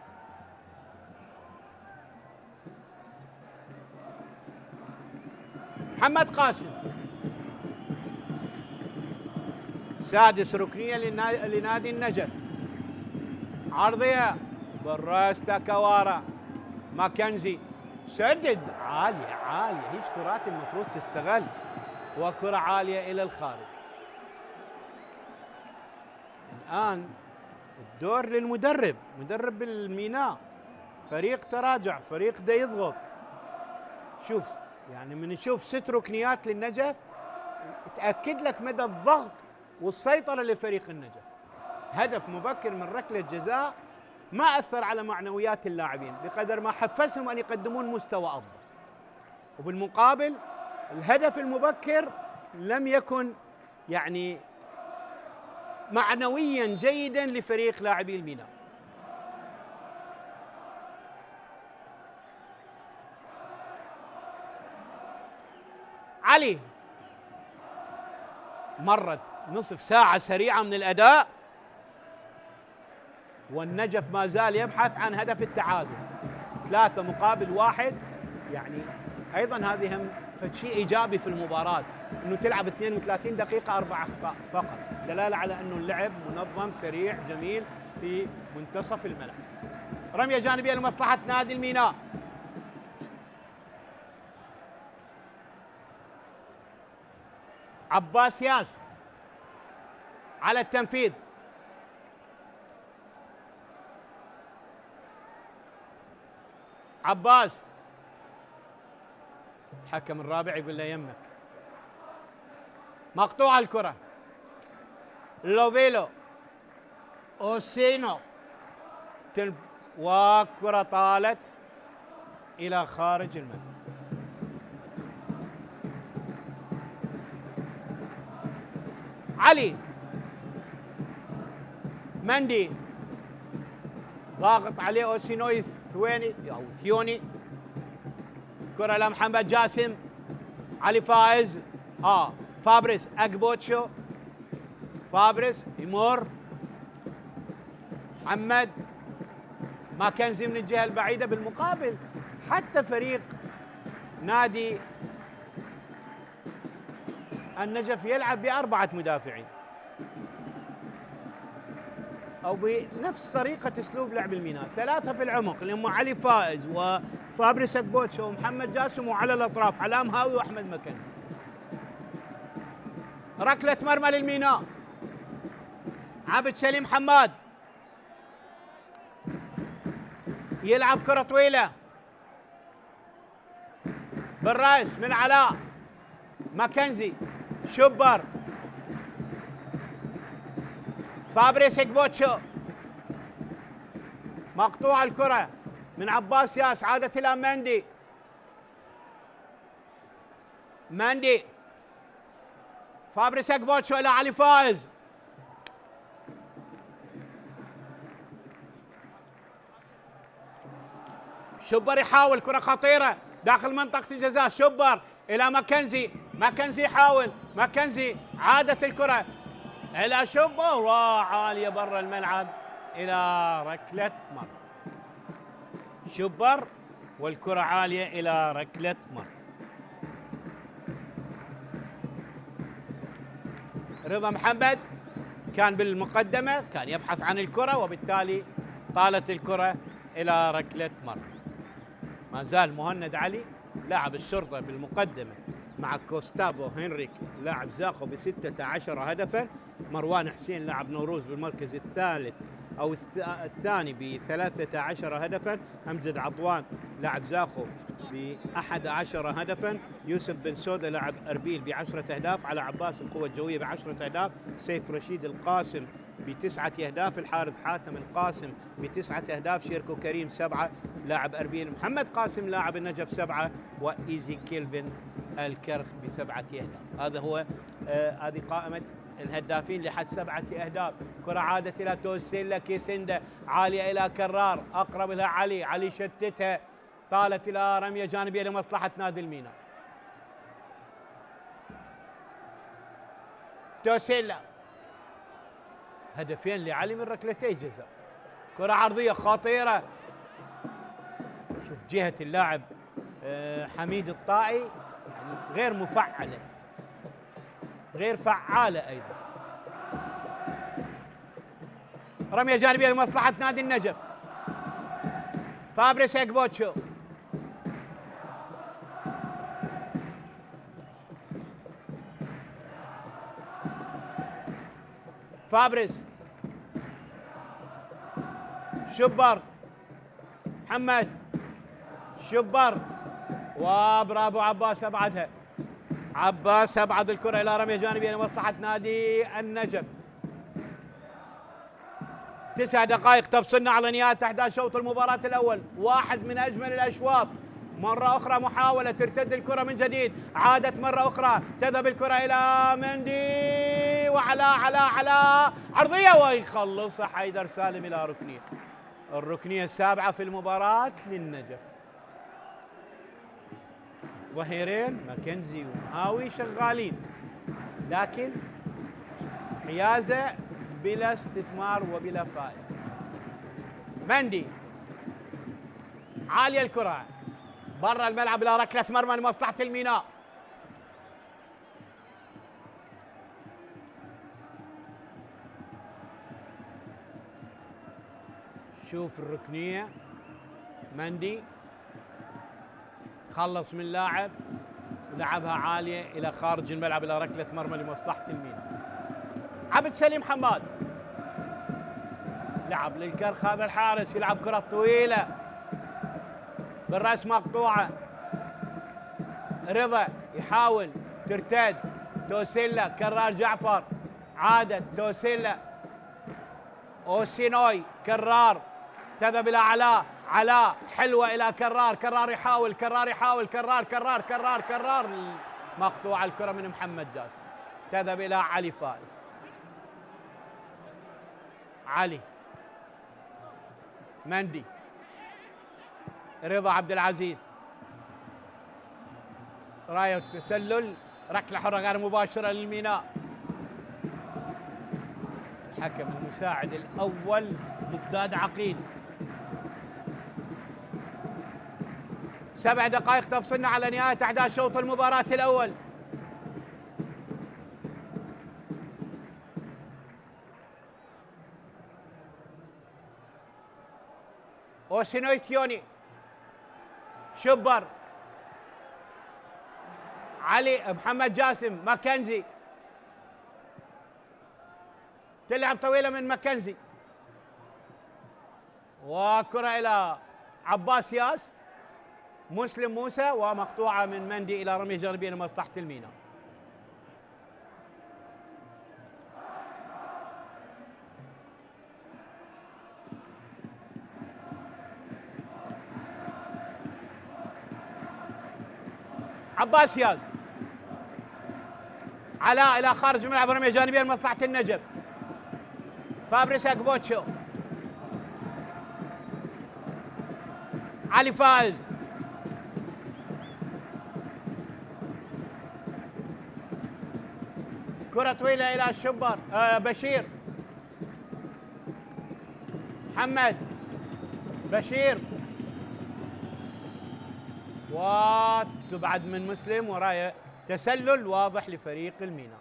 محمد قاسم 6 ركنية لنادي النجف، عرضية بالراس تاكوارا، ماكنزي سدد، عالية، هيج كرات المفروض تستغل، وكرة عالية إلى الخارج. الآن الدور للمدرب، مدرب الميناء، فريق تراجع، فريق دا يضغط. شوف يعني من نشوف 6 ركنيات للنجف تأكد لك مدى الضغط والسيطرة لفريق النجف. هدف مبكر من ركلة جزاء ما أثر على معنويات اللاعبين بقدر ما حفزهم أن يقدمون مستوى أفضل، وبالمقابل الهدف المبكر لم يكن يعني معنويا جيدا لفريق لاعبي الميناء. علي، مرت نصف ساعة سريعة من الأداء والنجف ما زال يبحث عن هدف التعادل، 3-1. يعني أيضا هذه هم شيء إيجابي في المباراة، أنه تلعب 32 دقيقة 4 أخطاء فقط، دلالة على أنه اللعب منظم سريع جميل في منتصف الملعب. رمية جانبية لمصلحة نادي الميناء، عباس ياس على التنفيذ. عباس، الحكم الرابع يقول له يمك. مقطوعة الكرة. لوفيلو أوسينو وكرة طالت إلى خارج الملعب. علي مندي ضاغط عليه أوسينوي ثواني أو ثيوني. كرة لمحمد جاسم. علي فائز فابريس أكبوتشو. فابريس يمر. محمد ماكنزي من الجهة البعيدة. بالمقابل حتى فريق نادي النجف يلعب ب4 مدافعين أو بنفس طريقة أسلوب لعب الميناء، 3 في العمق اللي هم علي فائز وفابريس أكبوتشو ومحمد جاسم، وعلى الأطراف علام هاوي وأحمد مكنزي. ركلة مرمى للميناء. عبد سليم حماد يلعب كرة طويلة بالرأس من علاء. ماكنزي شبر. فابريس إكبوتشو. مقطوع الكرة من عباس ياس. عادت إلى مندي. مندي. فابريس إكبوتشو إلى علي فائز. شبر يحاول. كرة خطيرة داخل منطقة الجزاء. شبر إلى ماكنزي. ماكنزي يحاول. ماكنزي. عادت الكرة إلى شبر عالية برا الملعب إلى ركلة مرمى. شبر والكرة عالية إلى ركلة مرمى. رضا محمد كان بالمقدمة، كان يبحث عن الكرة وبالتالي طالت الكرة إلى ركلة مرمى. ما زال مهند علي لاعب الشرطة بالمقدمة مع كوستافو هنريك لاعب زاخو ب16 هدفا. مروان حسين لاعب نوروز بالمركز الثالث أو الثاني ب13 هدفا. أمجد عطوان لاعب زاخو ب11 هدفا. يوسف بن سودة لاعب أربيل ب10 أهداف. على عباس القوة الجوية ب10 أهداف. سيف رشيد القاسم ب9 أهداف. الحارث حاتم القاسم ب9 أهداف. شيركو كريم 7 لاعب أربيل. محمد قاسم لاعب النجف 7 وإيزي كيلفن الكرخ ب7 أهداف. هذا هو هذه قائمة الهدافين لحد 7 أهداف. كرة عادت إلى توسيلا كيسندا عالية إلى كرار. أقرب لها علي. علي شتتها. طالت إلى رمية جانبية لمصلحة نادي الميناء. توسيلا. هدفين لعلي من ركلتي جزاء. كرة عرضية خطيرة. شوف جهة اللاعب حميد الطائي يعني غير مفعلة، غير فعالة أيضا. رمية جانبية لمصلحة نادي النجف. فابريس إكبوتشو. فابريس. شبر. محمد شبر. وبرافو عباس أبعدها. عباس أبعد الكرة إلى رمية جانبية لمصلحة نادي النجف. 9 دقائق تفصلنا على نهاية أحداث شوط المباراة الأول. واحد من أجمل الأشواط. مرة أخرى محاولة ترتد الكرة من جديد. عادت مرة أخرى. تذهب الكرة إلى مندي وعلى عرضية ويخلصها حيدر سالم إلى ركنية. الركنية السابعة في المباراة للنجف. ظهيرين ماكنزي ومهاوي شغالين، لكن حيازة بلا استثمار وبلا فائدة. مندي عالية الكرة برا الملعب إلى ركلة مرمى لمصلحة الميناء. شوف لعبها عالية إلى خارج الملعب إلى ركلة مرمى لمصلحة المينا. عبد سليم حماد لعب للكرخ، هذا الحارس يلعب كرة طويلة بالرأس مقطوعة. رضا يحاول ترتد، توسيلا كرار جعفر، عادت توسيلا، اوسينوي كرار تذهب الى علاء، علاء حلوه الى كرار، كرار يحاول، كرار يحاول، كرار مقطوعه الكره من محمد جاسم، تذهب الى علي فائز. علي، مندي، رضا عبد العزيز، رايه التسلل، ركله حره غير مباشره للميناء. الحكم المساعد الاول مقداد عقيل. 7 دقائق تفصلنا على نهايه احداث شوط المباراه الاول. اوسينوي ثيوني، شبر، علي، محمد جاسم، ماكنزي، تلعب طويله من ماكنزي، وكره الى عباس ياس، مسلم موسى، ومقطوعه من مندي الى رميه جانبيه لمصلحه المينا. عباس ياس، علاء الى خارج الملعب، رميه جانبيه لمصلحه النجف. فابريس اكبوتشو، علي فائز، كرة طويلة إلى شبر، بشير، محمد، بشير، وتبعد من مسلم، ورايه تسلل واضح لفريق المينا.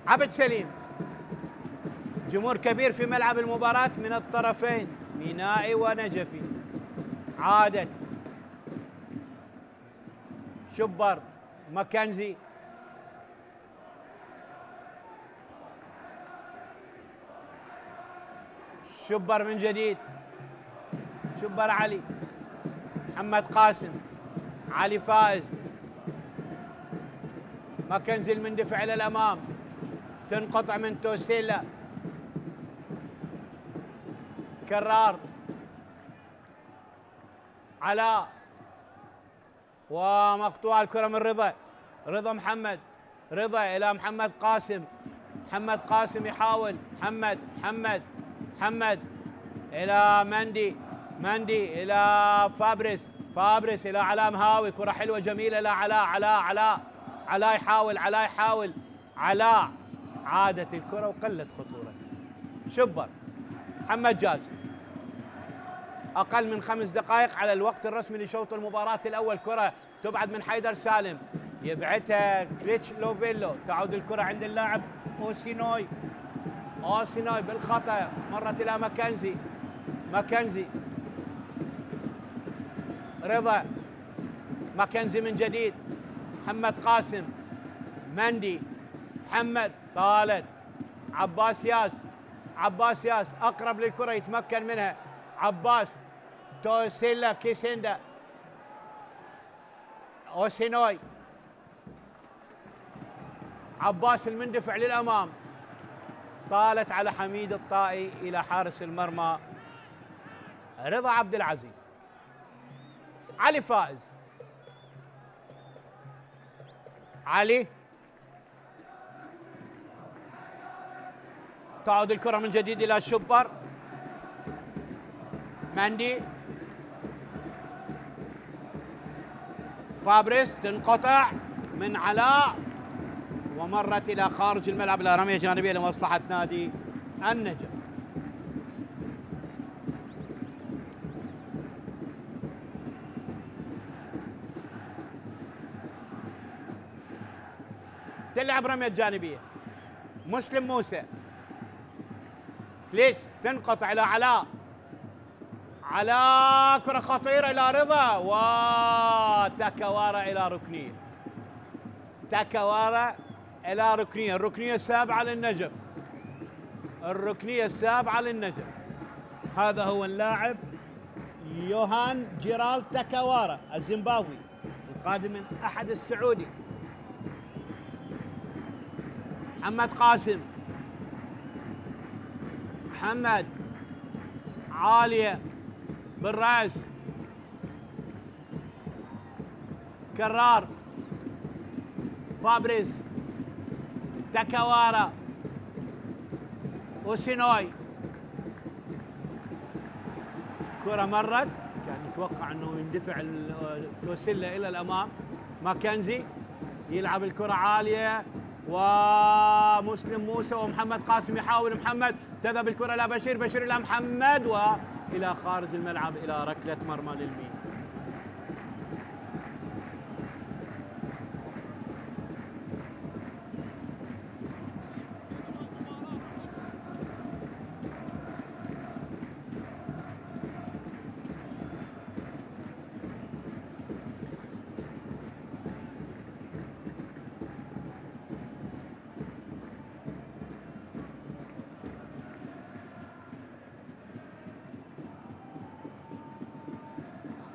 عبد سليم، جمهور كبير في ملعب المباراة من الطرفين مينائي ونجفي. عادت، شبر، ماكنزي، شبر من جديد، شبر علي، محمد قاسم، علي فائز، ماكنزي المندفع الى الامام، تنقطع من توسيلا، كرار، علاء، ومقطوعة الكرة من رضا، رضا محمد، رضا إلى محمد قاسم، محمد قاسم يحاول، محمد إلى مندي، مندي إلى فابريس، فابريس إلى علاء مهاوي، كرة حلوة جميلة إلى علاء يحاول، علاء عادت الكرة وقلت خطورة. شبر، محمد جاسم، أقل من 5 دقائق على الوقت الرسمي لشوط المباراة الأول. كرة تبعد من حيدر سالم، يبعتها كليتش لوفيلو، تعود الكرة عند اللاعب اوسينوي، بالخطأ، مرت إلى ماكنزي، رضا، ماكنزي من جديد، محمد قاسم، مندي، محمد، طالت، عباس ياس أقرب للكرة يتمكن منها، عباس، توسيلا، كيسيندا، اوسينوي، عباس المندفع للامام، طالت على حميد الطائي الى حارس المرمى رضا عبد العزيز. علي فائز، علي، تعود الكرة من جديد الى شبر، مندي، فابريس، تنقطع من علاء ومرت الى خارج الملعب الى رميه جانبيه لمصلحه نادي النجف. تلعب رمية جانبية. مسلم موسى ليش تنقطع إلى علاء. علاء كرة خطيرة إلى رضا، وتكوارة إلى ركنية. تكوارة إلى ركنية. الركنية السابعة للنجف. الركنية السابعة للنجف. هذا هو اللاعب يوهان جيرالد تكوارة الزيمبابوي القادم من أحد السعودي. محمد قاسم. محمد عالية بالرأس. كرار. فابريس. تكوارة. وسينوي. كرة مرت، كان يتوقع انه يندفع توسيلا الى الامام. ماكنزي يلعب الكرة عالية، ومسلم موسى ومحمد قاسم يحاول. محمد تذهب الكرة الى بشير، بشير الى محمد والى خارج الملعب الى ركلة مرمى للمينا.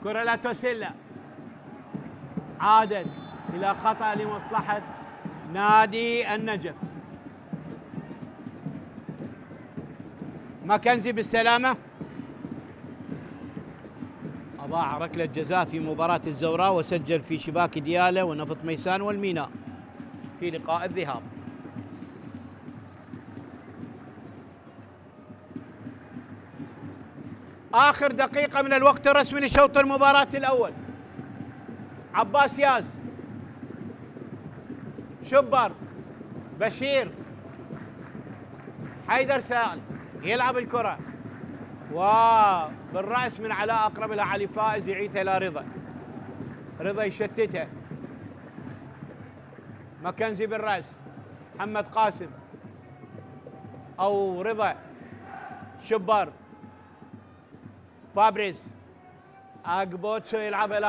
كرة لا توسيلا عادت إلى خطأ لمصلحة نادي النجف. ماكنزي بالسلامة. أضاع ركلة جزاء في مباراة الزوراء وسجل في شباك ديالى ونفط ميسان والميناء في لقاء الذهاب. آخر دقيقة من الوقت الرسمي لشوط المباراة الأول. عباس ياز. شبر. بشير. حيدر سالم يلعب الكرة، وبالرأس من علاء أقرب إلى علي فائز يعيدها إلى رضا. رضا يشتتها. ماكنزي بالرأس. محمد قاسم أو رضا. شبر. فابريس. أقبوتشو يلعب إلى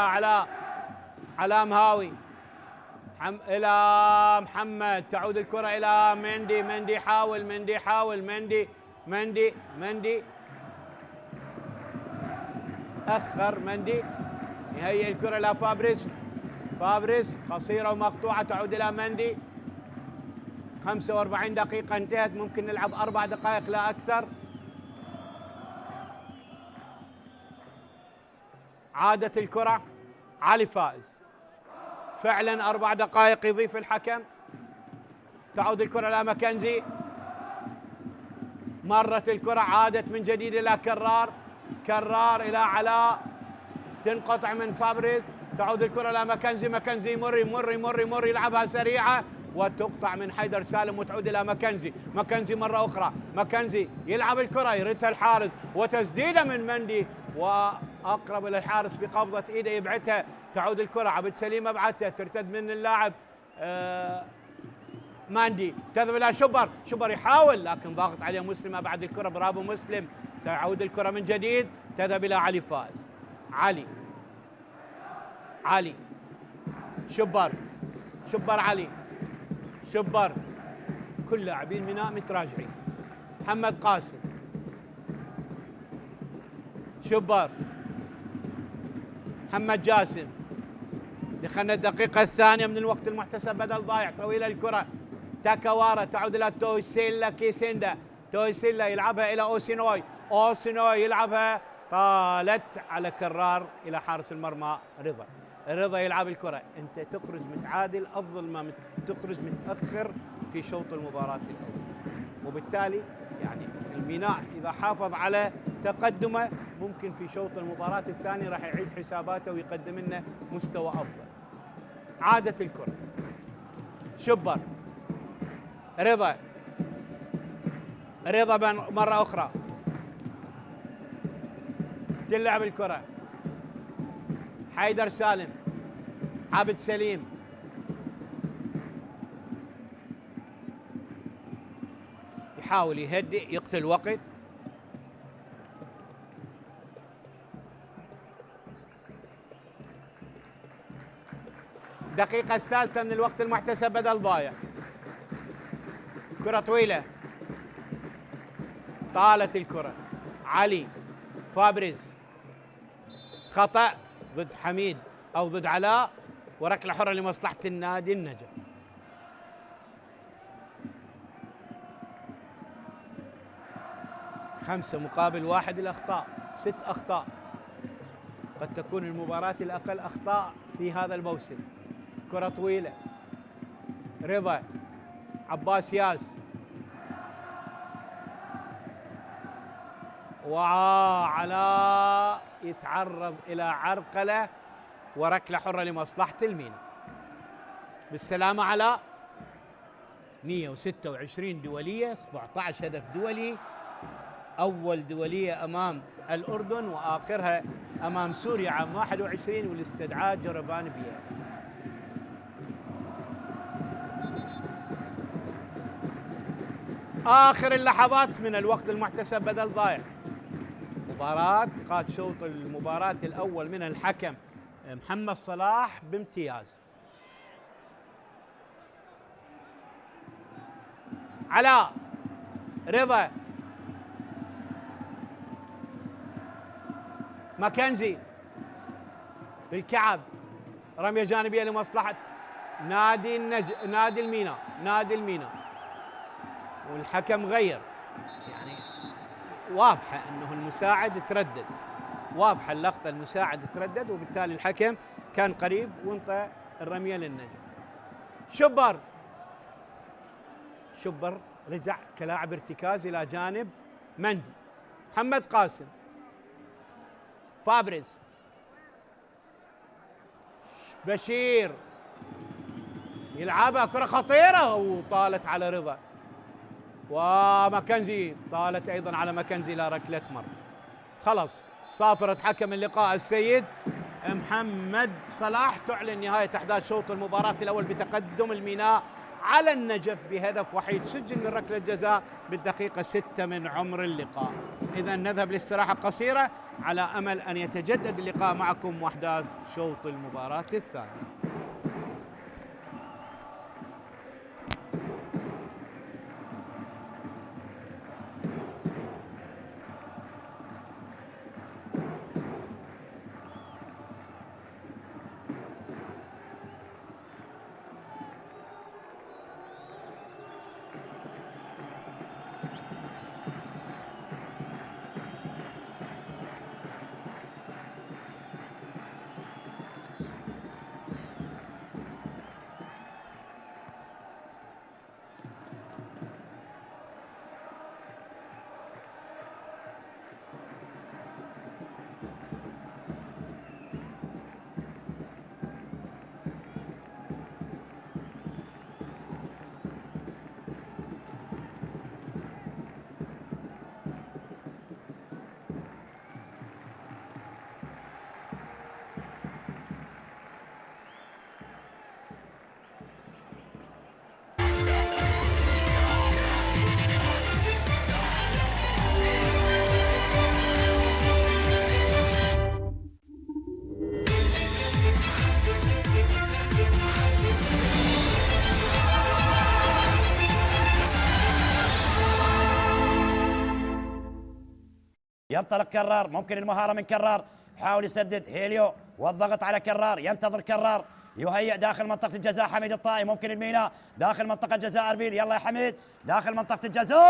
علاء مهاوي. إلى محمد. تعود الكرة إلى مندي. مندي حاول. مندي أخر. مندي يهيئ الكرة إلى فابريس قصيرة ومقطوعة. تعود إلى مندي. 45 دقيقة انتهت، ممكن نلعب 4 دقائق لا أكثر. عادت الكرة. علي فائز. فعلا 4 دقائق يضيف الحكم. تعود الكرة إلى ماكنزي. مرت الكرة، عادت من جديد إلى كرار إلى علاء. تنقطع من فابريز. تعود الكرة إلى ماكنزي. ماكنزي مر يلعبها سريعة وتقطع من حيدر سالم وتعود إلى ماكنزي مرة أخرى. ماكنزي يلعب الكرة، يردها الحارس وتسديدة من مندي وأقرب إلى الحارس بقبضة إيده يبعدها. تعود الكرة. عبد سليم أبعدها، ترتد من اللاعب ماندي. تذهب إلى شبر يحاول لكن ضاغط عليه مسلم. أبعد الكرة. برافو مسلم. تعود الكرة من جديد، تذهب إلى علي فائز. علي. شبر. علي. شبر. كل لاعبين ميناء متراجعين. محمد قاسم. شبر. محمد جاسم. دخلنا الدقيقة الثانية من الوقت المحتسب، بدل ضايع. طويلة الكرة. تاكوارا. تعود إلى تويسيلا كيسيندا. تويسيلا يلعبها إلى أوسينوي يلعبها، طالت على كرار إلى حارس المرمى رضا يلعب الكرة. أنت تخرج متعادل أفضل ما تخرج متأخر في شوط المباراة الأول، وبالتالي يعني الميناء إذا حافظ على تقدمه ممكن في شوط المباراة الثاني راح يعيد حساباته ويقدم لنا مستوى أفضل. عادت الكرة. شبر. رضا مرة أخرى. تلعب الكرة. حيدر سالم. عبد سليم. يحاول يهدئ يقتل وقت. الدقيقة الثالثة من الوقت المحتسب بدل ضايع. كرة طويلة، طالت الكرة. علي فابريز، خطأ ضد حميد أو ضد علاء، وركلة حرة لمصلحة النادي النجف. خمسة مقابل واحد الأخطاء، 6 أخطاء. قد تكون المباراة الأقل أخطاء في هذا الموسم. كرة طويلة، رضا، عباس ياس، وعلاء يتعرض إلى عرقلة وركلة حرة لمصلحة المينا. بالسلامة علاء. 126 دولية، 17 هدف دولي، أول دولية أمام الأردن وآخرها أمام سوريا عام 21 والاستدعاء جورفان فييرا. آخر اللحظات من الوقت المحتسب بدل ضايع. مباراة قاد شوط المباراة الأول من الحكم محمد صلاح بامتياز. علاء، رضا، ماكنزي بالكعب، رمية جانبية لمصلحة نادي المينا. والحكم غير، يعني واضحة أنه المساعد تردد، واضحة اللقطة، المساعد تردد وبالتالي الحكم كان قريب وانطى الرمية للنجف. شبر رجع كلاعب ارتكاز إلى جانب مندي. محمد قاسم، فابريز، بشير يلعبها كرة خطيرة وطالت على رضا، وماكنزي طالت أيضا على ماكنزي إلى ركلة مرمى. خلص صافرة حكم اللقاء السيد محمد صلاح تعلن نهاية أحداث شوط المباراة الأول بتقدم الميناء على النجف بهدف وحيد سجل من ركلة جزاء بالدقيقة 6 من عمر اللقاء. إذا نذهب لاستراحة قصيرة على أمل أن يتجدد اللقاء معكم وأحداث شوط المباراة الثاني. ينطلق كرار، ممكن المهارة من كرار، حاول يسدد هيليو والضغط على كرار، ينتظر كرار، يهيئ داخل منطقة الجزاء حميد الطائي، ممكن الميناء داخل منطقة جزاء أربيل، يلا يا حميد داخل منطقة الجزاء،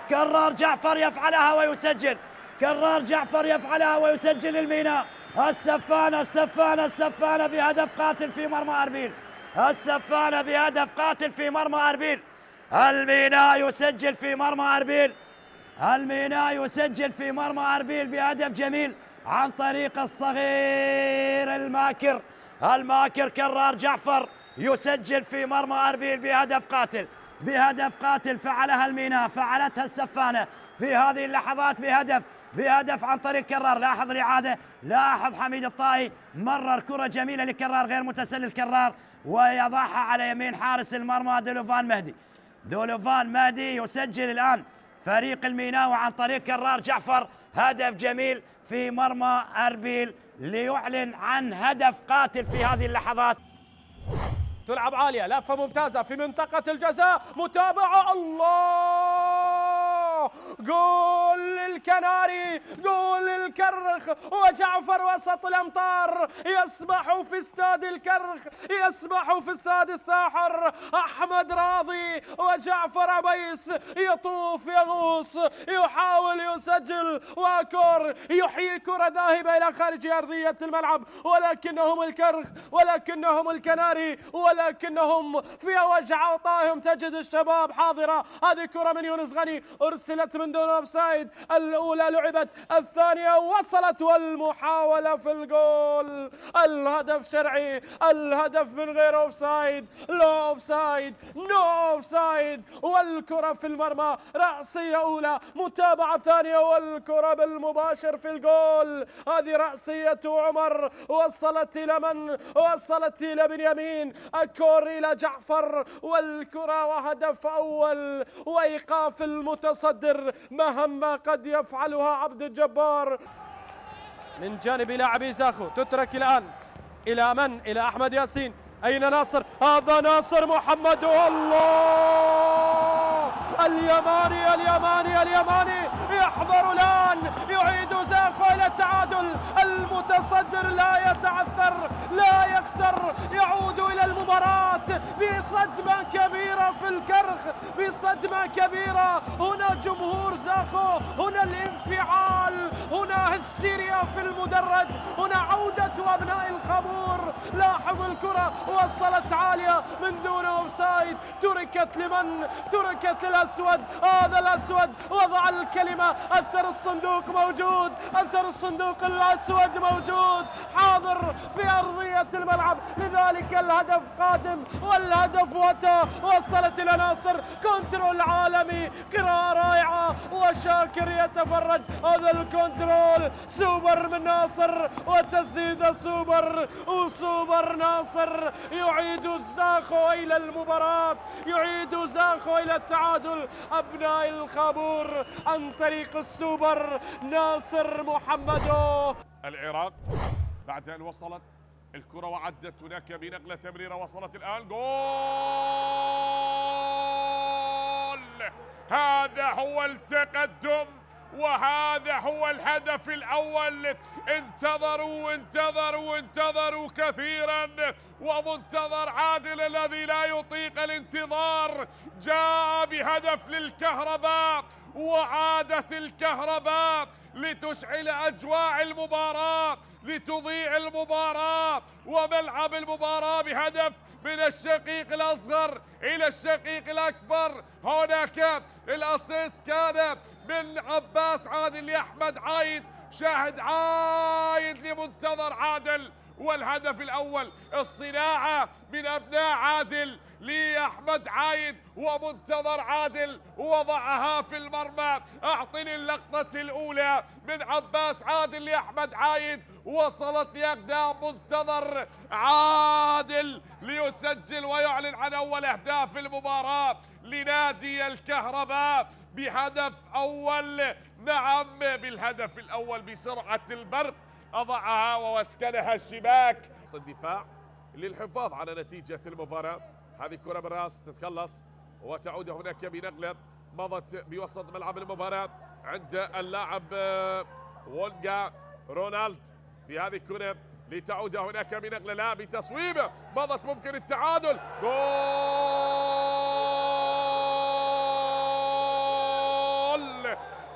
كرار جعفر يفعلها ويسجل، كرار جعفر يفعلها ويسجل الميناء. السفانة بهدف قاتل في مرمى أربيل، السفانة بهدف قاتل في مرمى أربيل. الميناء يسجل في مرمى أربيل، الميناء يسجل في مرمى أربيل بهدف جميل عن طريق الصغير الماكر كرار جعفر، يسجل في مرمى أربيل بهدف قاتل فعلها الميناء، فعلتها السفانة في هذه اللحظات بهدف عن طريق كرار. لاحظ الإعادة، لاحظ حميد الطائي مرر كرة جميلة لكرار غير متسلل كرار ويضعها على يمين حارس المرمى دلوفان مهدي. دولوفان مهدي يسجل الآن فريق الميناوي عن طريق كرار جعفر هدف جميل في مرمى أربيل ليعلن عن هدف قاتل في هذه اللحظات. تلعب عالية، لفة ممتازة في منطقة الجزاء، متابعة، الله، جول للكناري، جول للكرخ، وجعفر وسط الأمطار يسبح في استاد الكرخ، يسبح في استاد الساحر. أحمد راضي وجعفر عبيس يطوف يغوص يحاول يسجل، وكور يحيي كرة ذاهبة إلى خارج أرضية الملعب، ولكنهم الكرخ، ولكنهم الكناري، ولكنهم في وجع أوطائهم. تجد الشباب حاضرة. هذه كرة من يونس غني أرسلت من دون أوفسايد، الأولى لعبت، الثانية وصلت، والمحاولة في الجول. الهدف شرعي، الهدف من غير أوفسايد، لا أوفسايد، نو أوفسايد، والكرة في المرمى. رأسية أولى، متابعة ثانية، والكرة بالمباشر في الجول. هذه رأسية عمر وصلت إلى من؟ وصلت إلى بنيامين، الكور إلى جعفر، والكرة وهدف أول، وإيقاف المتصدر مهما قد يفعلها عبد الجبار. من جانب لاعبي زاخو تترك الآن إلى من؟ إلى أحمد ياسين. أين ناصر؟ هذا ناصر محمد، الله، اليماني اليماني اليماني يحضر الآن، يعيد زاخو إلى التعادل. المتصدر لا يتعثر، لا يخسر، يعود إلى المباراة بصدمة كبيرة في الكرخ، بصدمة كبيرة. هنا جمهور زاخو، هنا الانفعال، هنا هستيريا في المدرج، هنا عودة أبناء الخابور. لاحظ الكرة وصلت عالية من دون أوفسايد، تركت لمن؟ تركت للأسود. هذا الأسود وضع الكلمة، أثر الصندوق موجود، أثر الصندوق الأسود موجود، حاضر في أرضية الملعب. لذلك الهدف قادم، والهدف وتا. وصلت إلى ناصر، كنترول عالمي، قراءة رائعة، وشاكر يتفرج. هذا الكنترول سوبر من ناصر، وتسديد سوبر، وسوبر ناصر يعيد زاخو إلى المباراة، يعيد زاخو إلى التعادل. أبناء الخابور عن طريق السوبر ناصر محمدو. العراق بعد أن وصلت الكرة وعدت هناك بنقلة تمريرة، وصلت الآن، جول. هذا هو التقدم، وهذا هو الهدف الأول. انتظروا كثيرا، ومنتظر عادل الذي لا يطيق الانتظار جاء بهدف للكهرباء، وعادت الكهرباء لتشعل أجواء المباراة، لتضيء المباراة وملعب المباراة بهدف من الشقيق الأصغر إلى الشقيق الأكبر. هناك الأسيست كان من عباس عادل لأحمد عايد، شاهد عايد لمنتظر عادل، والهدف الأول الصناعة من أبناء عادل لأحمد عايد، ومنتظر عادل وضعها في المرمى. أعطني اللقطة الأولى من عباس عادل لأحمد عايد، وصلت لأقدام منتظر عادل ليسجل ويعلن عن أول أهداف المباراة لنادي الكهرباء بهدف أول. نعم، بالهدف الأول بسرعة البرق أضعها وأسكنها الشباك. الدفاع للحفاظ على نتيجة المباراة. هذه كرة بالراس تتخلص وتعود هناك بنقلة مضت بوسط ملعب المباراة عند اللاعب وولغا رونالد بهذه الكرة لتعود هناك بنقلة، لا بتصويبة مضت ممكن التعادل. جول!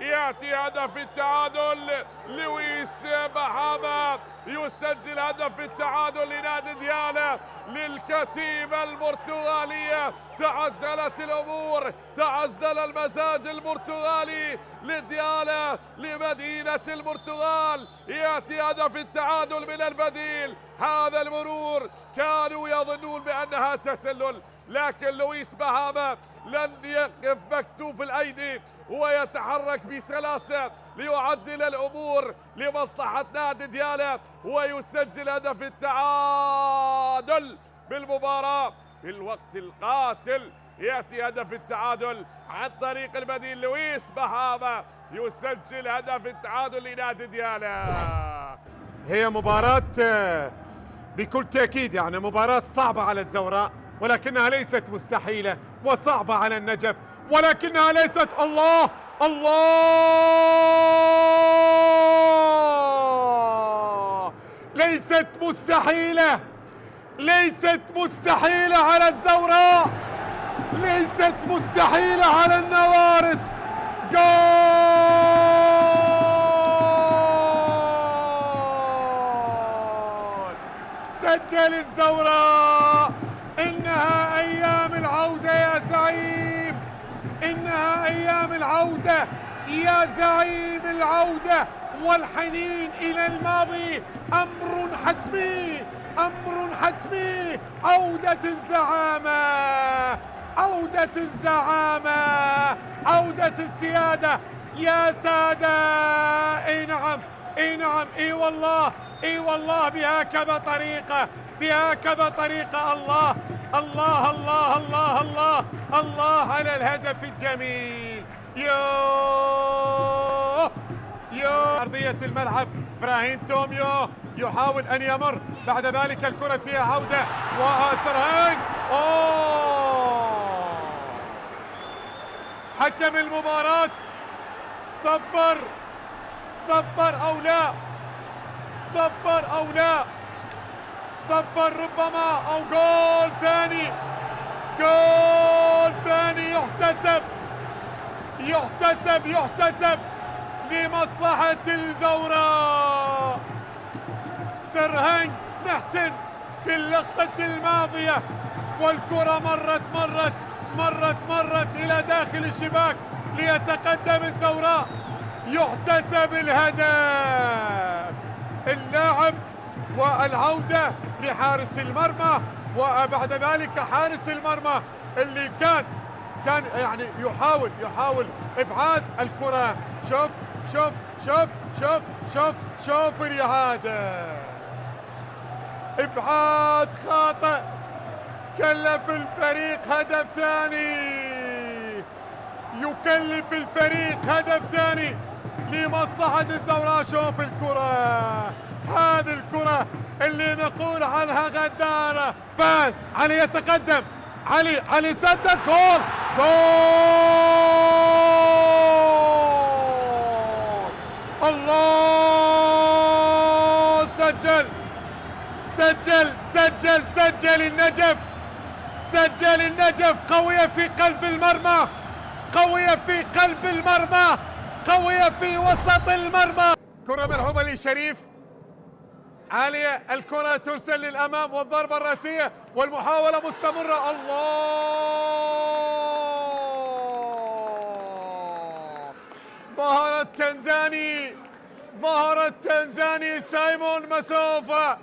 يأتي هدف التعادل. لويس بهاما يسجل هدف التعادل لنادي ديالا للكتيبة البرتغالية. تعدلت الأمور، تعدل المزاج البرتغالي لديالا لمدينة البرتغال. يأتي هدف التعادل من البديل. هذا المرور كانوا يظنون بأنها تسلل، لكن لويس بهاما لن يقف مكتوف الأيدي ويتحرك بسلاسة ليعدل الأمور لمصلحة نادي ديالا ويسجل هدف التعادل بالمباراة بالوقت القاتل يأتي هدف التعادل عن طريق البديل لويس بهامة، يسجل هدف التعادل لنادي ديالا. هي مباراة بكل تأكيد يعني مباراة صعبة على الزوراء، ولكنها ليست مستحيلة، وصعبة على النجف ولكنها ليست الله ليست مستحيلة، ليست مستحيلة على الزوراء، ليست مستحيلة على النوارس. جول سجل الزوراء. إنها أيام العودة يا زعيم، إنها أيام العودة يا زعيم العودة والحنين إلى الماضي. أمر حتمي، أمر حتمي. عودة الزعامة، عودة الزعامة، عودة السيادة يا سادة. اي نعم، اي نعم، اي والله، اي والله بهكذا طريقة، بهكذا طريقة. الله الله الله الله الله الله على الهدف الجميل. يوه يوه أرضية الملعب. إبراهيم توميو يحاول أن يمر، بعد ذلك الكرة فيها عودة وسرهان. حكم المباراة صفر، صفر أو لا، صفر أو لا، صفر ربما أو جول ثاني، جول ثاني يحتسب، يحتسب، يحتسب لمصلحة الزوراء. سرهنج محسن في اللقطة الماضية والكرة مرت إلى داخل الشباك ليتقدم الزوراء. يحتسب الهدف. اللاعب والعودة لحارس المرمى، وبعد ذلك حارس المرمى اللي كان يعني يحاول ابعاد الكرة. شوف شوف شوف شوف شوف شوف الإعادة، ابعاد خاطئ كلف الفريق هدف ثاني، يكلف الفريق هدف ثاني لمصلحة الزوراء. شوف الكرة، هذه الكرة اللي نقول عنها غدارة. باز علي يتقدم، علي سدد. جول، جول. الله، سجل النجف، سجل النجف. قوية في قلب المرمى، قوية في قلب المرمى، قوية في وسط المرمى. كرة ملعوبة لشريف، عالية الكرة ترسل للأمام والضربة الرأسية والمحاولة مستمرة. الله، ظهر التنزاني، ظهر التنزاني سايمون مسوفة.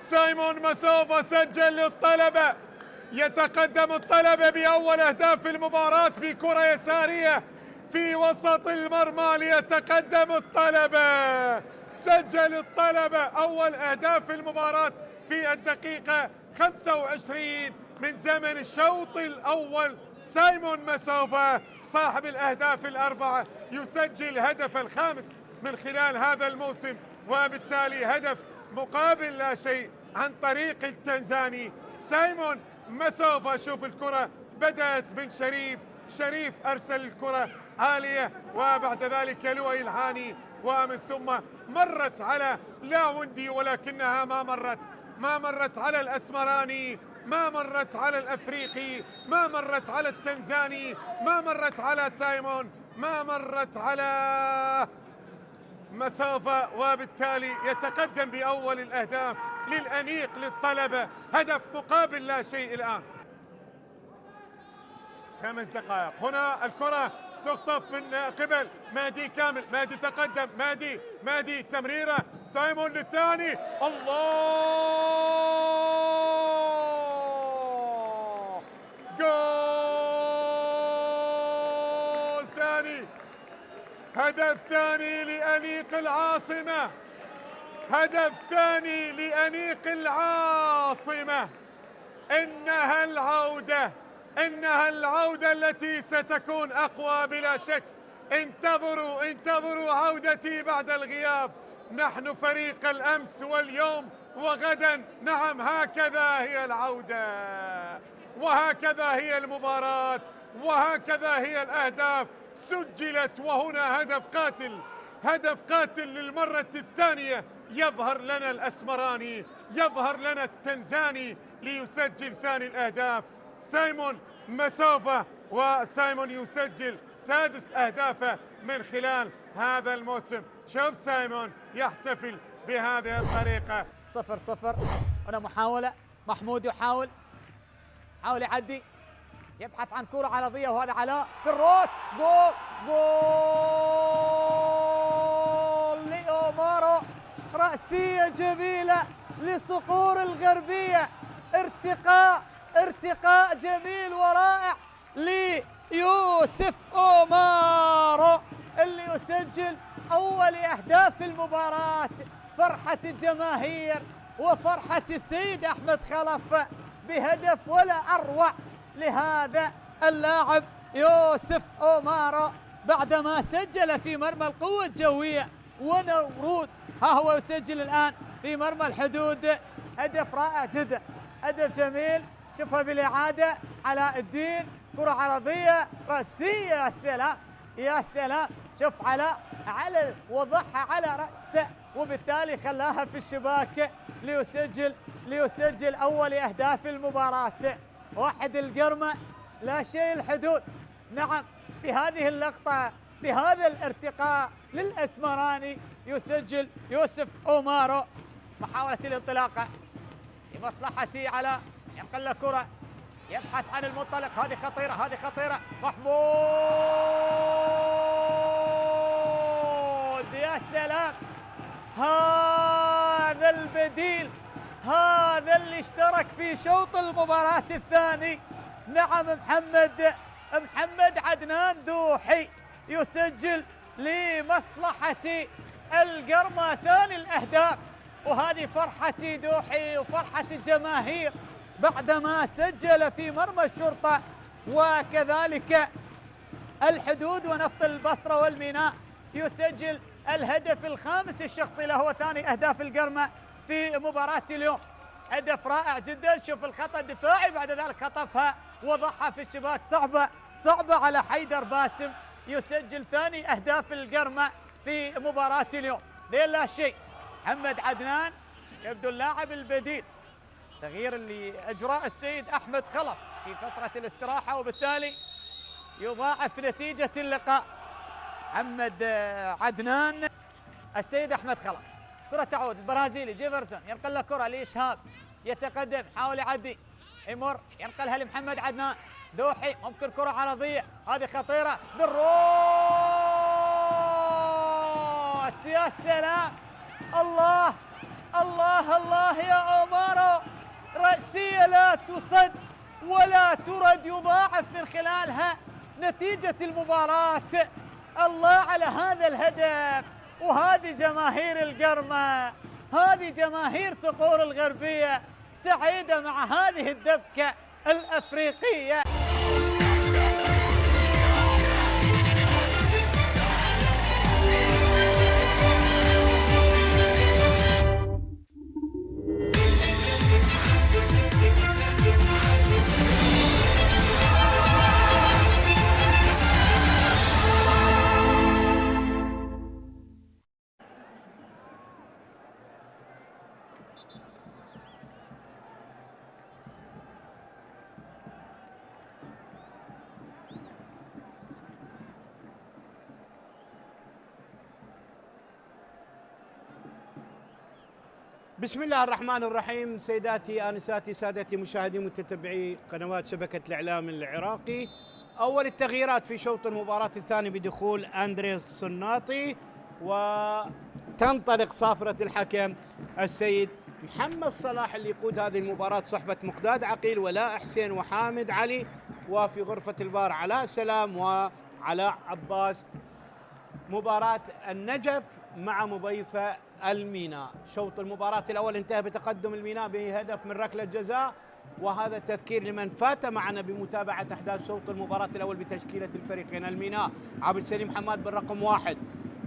سايمون مسوفة سجل للطلبة، يتقدم الطلبة بأول أهداف المباراة بكرة يسارية في وسط المرمى ليتقدم الطلبة. سجل الطلبة أول أهداف المباراة في الدقيقة 25 من زمن الشوط الأول. سايمون مسوفة صاحب الأهداف الأربعة يسجل هدف الخامس من خلال هذا الموسم، وبالتالي هدف مقابل لا شيء عن طريق التنزاني سايمون مسوفة. شوف الكرة بدأت من شريف أرسل الكرة عالية، وبعد ذلك لؤي الهاني، ومن ثم مرت على لاوندي ولكنها ما مرت على الأسمراني، ما مرت على الأفريقي، ما مرت على التنزاني، ما مرت على سايمون، ما مرت على مسافة، وبالتالي يتقدم بأول الأهداف للأنيق للطلبة. هدف مقابل لا شيء الآن. 5 دقائق. هنا الكرة تخطف من قبل مهدي كامل، مهدي تقدم، مهدي تمريرة، سايمون للثاني. الله، جول ثاني، هدف ثاني لأنيق العاصمة، هدف ثاني لأنيق العاصمة. إنها العودة، إنها العودة التي ستكون أقوى بلا شك. انتظروا عودتي بعد الغياب. نحن فريق الأمس واليوم وغدا. نعم، هكذا هي العودة، وهكذا هي المباراة، وهكذا هي الأهداف سجلت. وهنا هدف قاتل للمرة الثانية. يظهر لنا الأسمراني، يظهر لنا التنزاني ليسجل ثاني الأهداف. سايمون مسوفة، وسايمون يسجل سادس أهدافه من خلال هذا الموسم. شوف سايمون يحتفل بهذه الطريقة. 0-0. هنا محاولة، محمود يحاول يعدي، يبحث عن كرة عرضية، وهذا علاء بالروس. جول لأومارو، رأسية جميلة لصقور الغربية، ارتقاء جميل ورائع ليوسف أومارو اللي يسجل أول أهداف المباراة. فرحة الجماهير وفرحة السيد أحمد خلف بهدف ولا أروع لهذا اللاعب يوسف أومارو بعدما سجل في مرمى القوة الجوية ونوروز. ها هو يسجل الآن في مرمى الحدود. هدف رائع جدا، هدف جميل. شوفها بالإعادة، علاء الدين، كرة عرضية رأسية. يا سلام يا سلام، شوف علاء وضعها على رأسه، وبالتالي خلاها في الشباك ليسجل أول أهداف المباراة. واحد القرمة لا شيء الحدود. نعم، بهذه اللقطة، بهذا الارتقاء للأسمراني يسجل يوسف أومارو. محاولة الانطلاقة لمصلحة علاء، ينقل له كرة، يبحث عن المنطلق. هذه خطيرة. محمود، يا سلام، هذا البديل، هذا اللي اشترك في شوط المباراة الثاني. نعم، محمد عدنان دوحي يسجل لمصلحة القرمة ثاني الأهداف. وهذه فرحة دوحي وفرحة الجماهير بعدما سجل في مرمى الشرطة وكذلك الحدود ونفط البصرة والميناء. يسجل الهدف الخامس الشخصي له وثاني أهداف القرمة في مباراة اليوم. هدف رائع جدا. شوف الخطأ الدفاعي، بعد ذلك خطفها وضعها في الشباك. صعبة على حيدر باسم. يسجل ثاني أهداف القرمة في مباراة اليوم. لين لا شيء، محمد عدنان يبدو اللاعب البديل، تغيير اللي أجراه السيد أحمد خلف في فترة الاستراحة، وبالتالي يضاعف نتيجة اللقاء. محمد عدنان، السيد أحمد خلف. كرة تعود البرازيلي جيفرسون، ينقل له كرة لإشهاب، يتقدم، حاول يعدي، يمر، ينقلها لمحمد عدنان. دوحي، ممكن كرة عرضية، هذه خطيرة بالروس. يا سلام، الله الله الله يا أومارو، رأسية لا تصد ولا ترد، يضاعف من خلالها نتيجة المباراة. الله على هذا الهدف. وهذه جماهير القرمة، هذه جماهير صقور الغربية سعيدة مع هذه الدبكة الأفريقية. بسم الله الرحمن الرحيم. سيداتي آنساتي سادتي مشاهدي متتبعي قنوات شبكة الإعلام العراقي، أول التغييرات في شوط المباراة الثاني بدخول أندري الصناطي، وتنطلق صافرة الحكم السيد محمد صلاح اللي يقود هذه المباراة صحبة مقداد عقيل ولاء حسين وحامد علي، وفي غرفة الفار علاء سلام وعلاء عباس. مباراة النجف مع مضيفة الميناء. شوط المباراة الأول انتهى بتقدم الميناء بهدف من ركلة جزاء، وهذا تذكير لمن فات معنا بمتابعة أحداث شوط المباراة الأول بتشكيلة الفريقين. الميناء عبد السليم حماد بالرقم 1،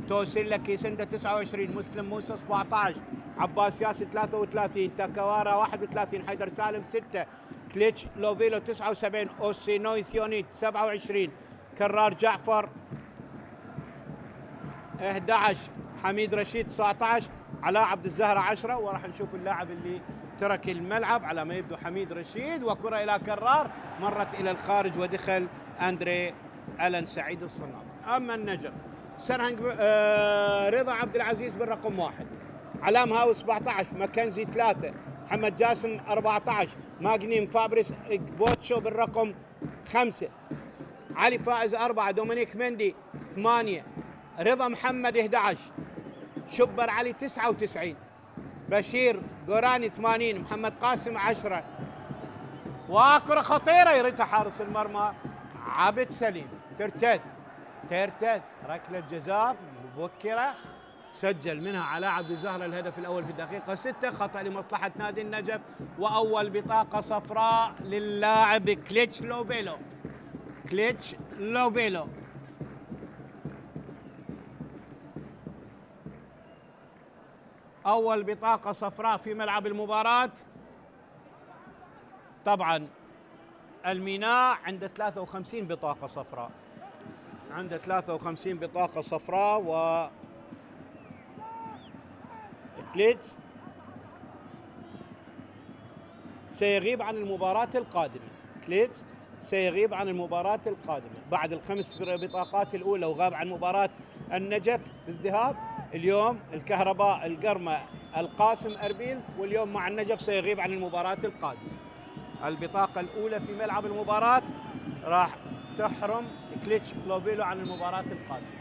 توسيلا كيسندا 29، مسلم موسى 17، عباس ياسر 33، تاكوارا 31، حيدر سالم 6، كليتش لوفيلو 79، اوسينوي ثيونيت 27، كرار جعفر 11، حميد رشيد 19، علاء عبد الزهرة 10. وراح نشوف اللاعب اللي ترك الملعب على ما يبدو حميد رشيد، وكرة إلى كرار مرت إلى الخارج ودخل أندري ألان سعيد الصناط. أما النجم سرهنج رضا عبد العزيز بالرقم 1، علام هاو 17، ماكنزي 3، محمد جاسم 14، ماجنيم فابريس بوتشو بالرقم 5، علي فائز 4، دومينيك مندي 8، رضا محمد 11، شبر علي 99، بشير قراني 80، محمد قاسم 10، وكرة خطيرة يريدها حارس المرمى عبد سليم. ترتد ركلة جزاء مبكرة سجل منها علاء عبد الزهرة الهدف الأول في الدقيقة 6، خطأ لمصلحة نادي النجف، وأول بطاقة صفراء للاعب كليتش لوفيلو. أول بطاقة صفراء في ملعب المباراة. طبعا الميناء عنده 53 بطاقة صفراء، و كليتش سيغيب عن المباراة القادمة. بعد الخمس بطاقات الأولى وغاب عن مباراة النجف بالذهاب، اليوم الكهرباء القرمة القاسم أربيل، واليوم مع النجف سيغيب عن المباراة القادمة. البطاقة الأولى في ملعب المباراة راح تحرم كليتش لوفيلو عن المباراة القادمة.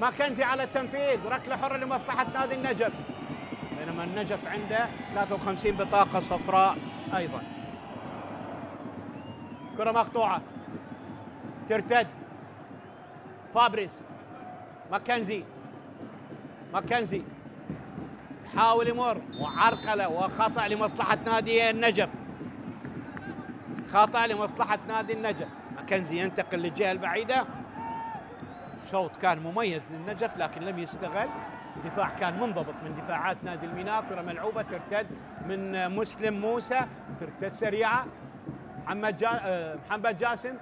ماكنزي على التنفيذ، ركلة حرة لمصلحة نادي النجف، بينما النجف عنده 53 بطاقة صفراء أيضا. كرة مقطوعة ترتد، فابريس ماكنزي يحاول يمر، وعرقلة وخطأ لمصلحة نادي النجف، ماكنزي ينتقل للجهة البعيدة. شوط كان مميز للنجف لكن لم يستغل، دفاع كان منضبط من دفاعات نادي الميناء. كرة ملعوبة ترتد من مسلم موسى، ترتد سريعة، محمد جاسم،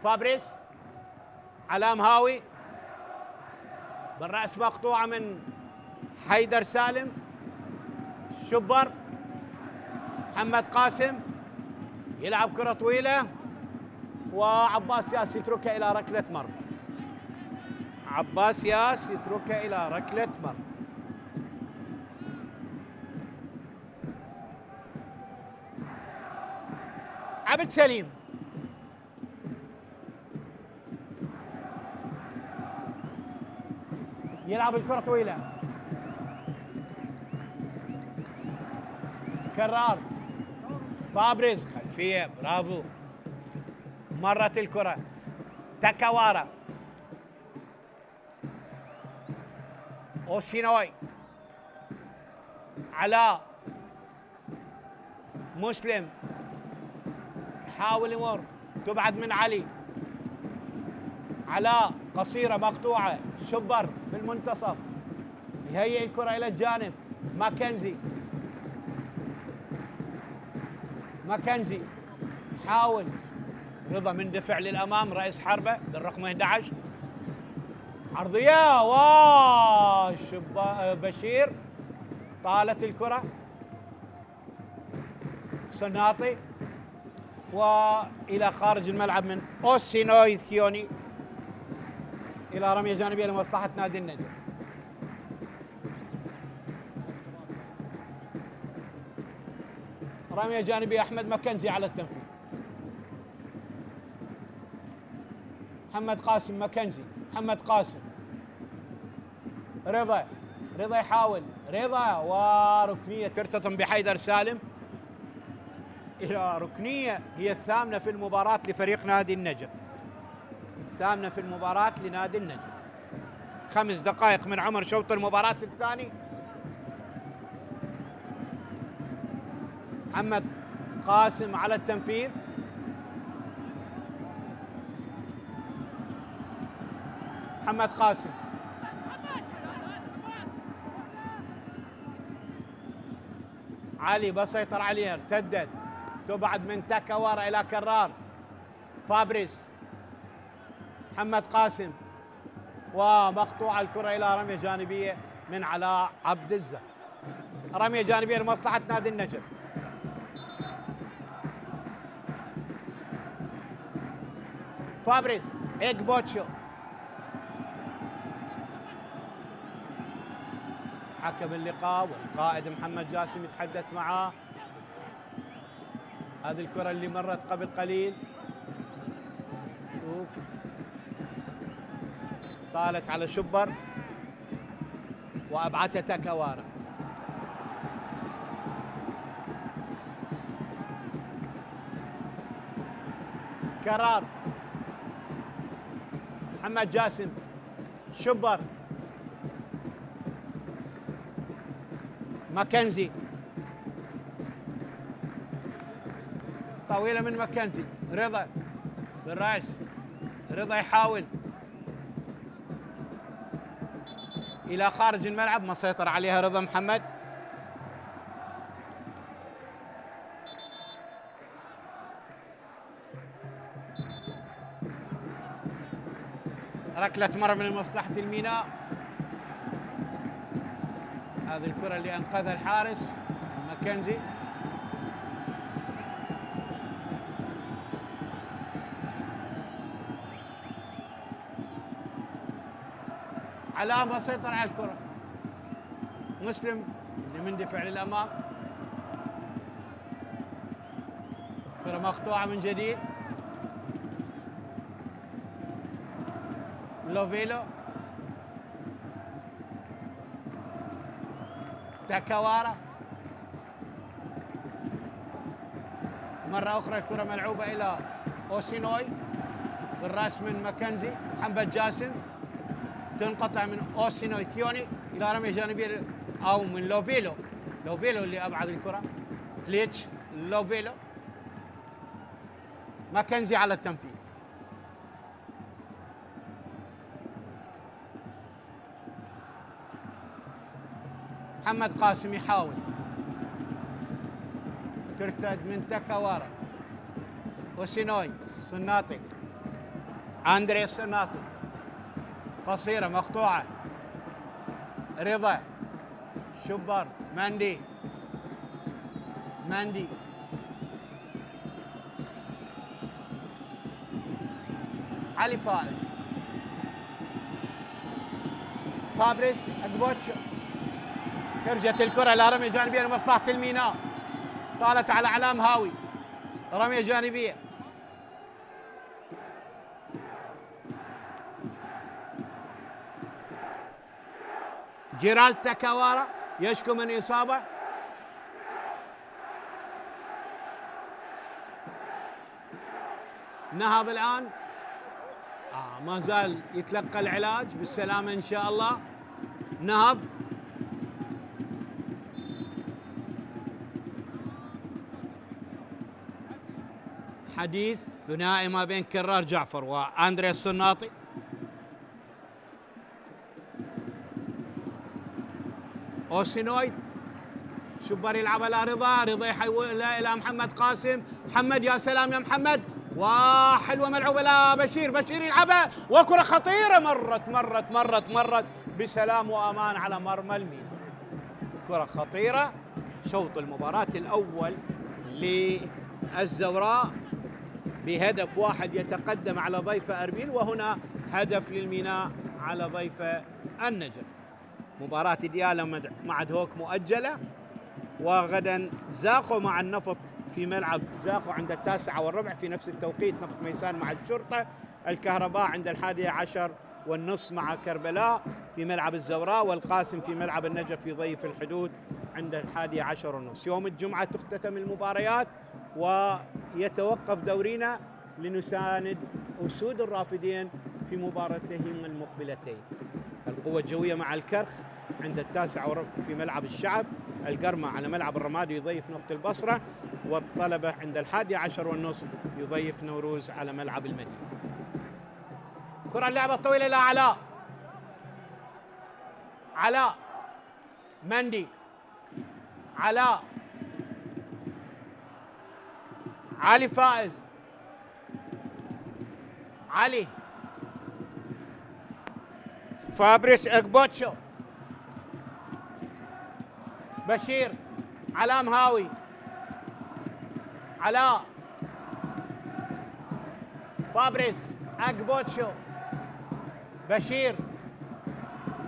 فابريس، علام هاوي بالرأس مقطوعة من حيدر سالم، شبر، محمد قاسم يلعب كرة طويلة، وعباس ياس يتركها إلى ركلة مرمى. عبد سليم يلعب الكرة طويلة، كرار، فابريز خلفية، برافو، مرت الكرة، تاكوارا، اوشينوي، علاء، مسلم يحاول يمر، تبعد من علي، علاء قصيرة مقطوعة، شبر بالمنتصف يهيئ الكرة إلى الجانب، ماكنزي يحاول، رضا من دفع للأمام، رئيس حربة بالرقم 11، عرضية، بشير طالت الكرة، سناطي، وإلى خارج الملعب من اوسينوي ثيوني إلى رمية جانبية لمصلحة نادي النجف. رمية جانبية أحمد ماكنزي على التنفيذ، محمد قاسم، رضا يحاول، وركنية ترتطم بحيدر سالم إلى ركنية هي الثامنة في المباراة لفريق نادي النجف، 5 دقائق من عمر شوط المباراة الثاني. محمد قاسم على التنفيذ. محمد قاسم علي بسيطر عليها، ارتدت تبعد من تكوارا إلى كرار. فابريس، محمد قاسم، ومقطوعة الكرة إلى رمية جانبية من علاء عبد الزهر. رمية جانبية لمصلحة نادي النجف. فابريس، إيكبوتشو، حكم اللقاء والقائد محمد جاسم يتحدث معاه. هذه الكرة اللي مرت قبل قليل، شوف طالت على شبر وأبعتها تكوارا. كرار، محمد جاسم، شبر، ماكنزي، طويلة من ماكنزي. رضا بالرأس، رضا يحاول إلى خارج الملعب، ما سيطر عليها رضا محمد. ركلة مرمى من مصلحة الميناء. هذه الكرة اللي أنقذها الحارس ماكنزي. علامة سيطر على الكرة. مسلم اللي مندفع للأمام. كرة مقطوعة من جديد. لوفيلو، تاكاوارا، مرة أخرى الكرة ملعوبة إلى أوسينوي بالرأس من ماكنزي. محمد جاسم، تنقطع من أوسينوي ثيوني إلى رمية جانبية أو من لوفيلو. لوفيلو اللي أبعد الكرة. كليتش، لوفيلو، ماكنزي على التنفيذ. محمد قاسم يحاول، ترتد من تاكاوارا. وسينوي، سناطي، أندري سناطي، قصيرة مقطوعة. رضا، شبر، ماندي، ماندي، علي فائز، فابريس، أكبوتشو. خرجت الكرة إلى رمية جانبية لمصلحة الميناء، طالت على علام هاوي. رمية جانبية. جيرالد تاكاوارا يشكو من إصابة. نهض الآن، ما زال يتلقى العلاج، بالسلامة إن شاء الله. نهض، حديث ثنائي ما بين كرار جعفر وأندري السناطي. أوسينويد، شبر يلعب على رضا، رضا يحولها إلى محمد قاسم. محمد، يا سلام يا محمد، وحلوة ملعوبة إلى بشير. بشير يلعبها وكرة خطيرة مرت بسلام وأمان على مرمى المينا. كرة خطيرة. شوط المباراة الأول للزوراء بهدف واحد يتقدم على ضيفة أربيل، وهنا هدف للميناء على ضيفة النجف. مباراة ديالا مع دهوك مؤجلة، وغدا زاقو مع النفط في ملعب زاقو عند 9:15 في نفس التوقيت. نفط ميسان مع الشرطة. الكهرباء عند 11:30 مع كربلاء في ملعب الزوراء، والقاسم في ملعب النجف في ضيف الحدود عند 11:30. يوم الجمعة تختتم المباريات ويتوقف دورينا لنساند أسود الرافدين في مباراتهم المقبلتين. القوة الجوية مع الكرخ عند 9:15 في ملعب الشعب، القرمة على ملعب الرمادي يضيف نفط البصرة، والطلبة عند 11:30 يضيف نوروز على ملعب المدينة. كرة اللعبة الطويلة إلى علاء. علاء مندي. علاء. علي فائز. علي. فابريس اكبوتشو. بشير. علاء مهاوي. علاء. فابريس اكبوتشو. بشير.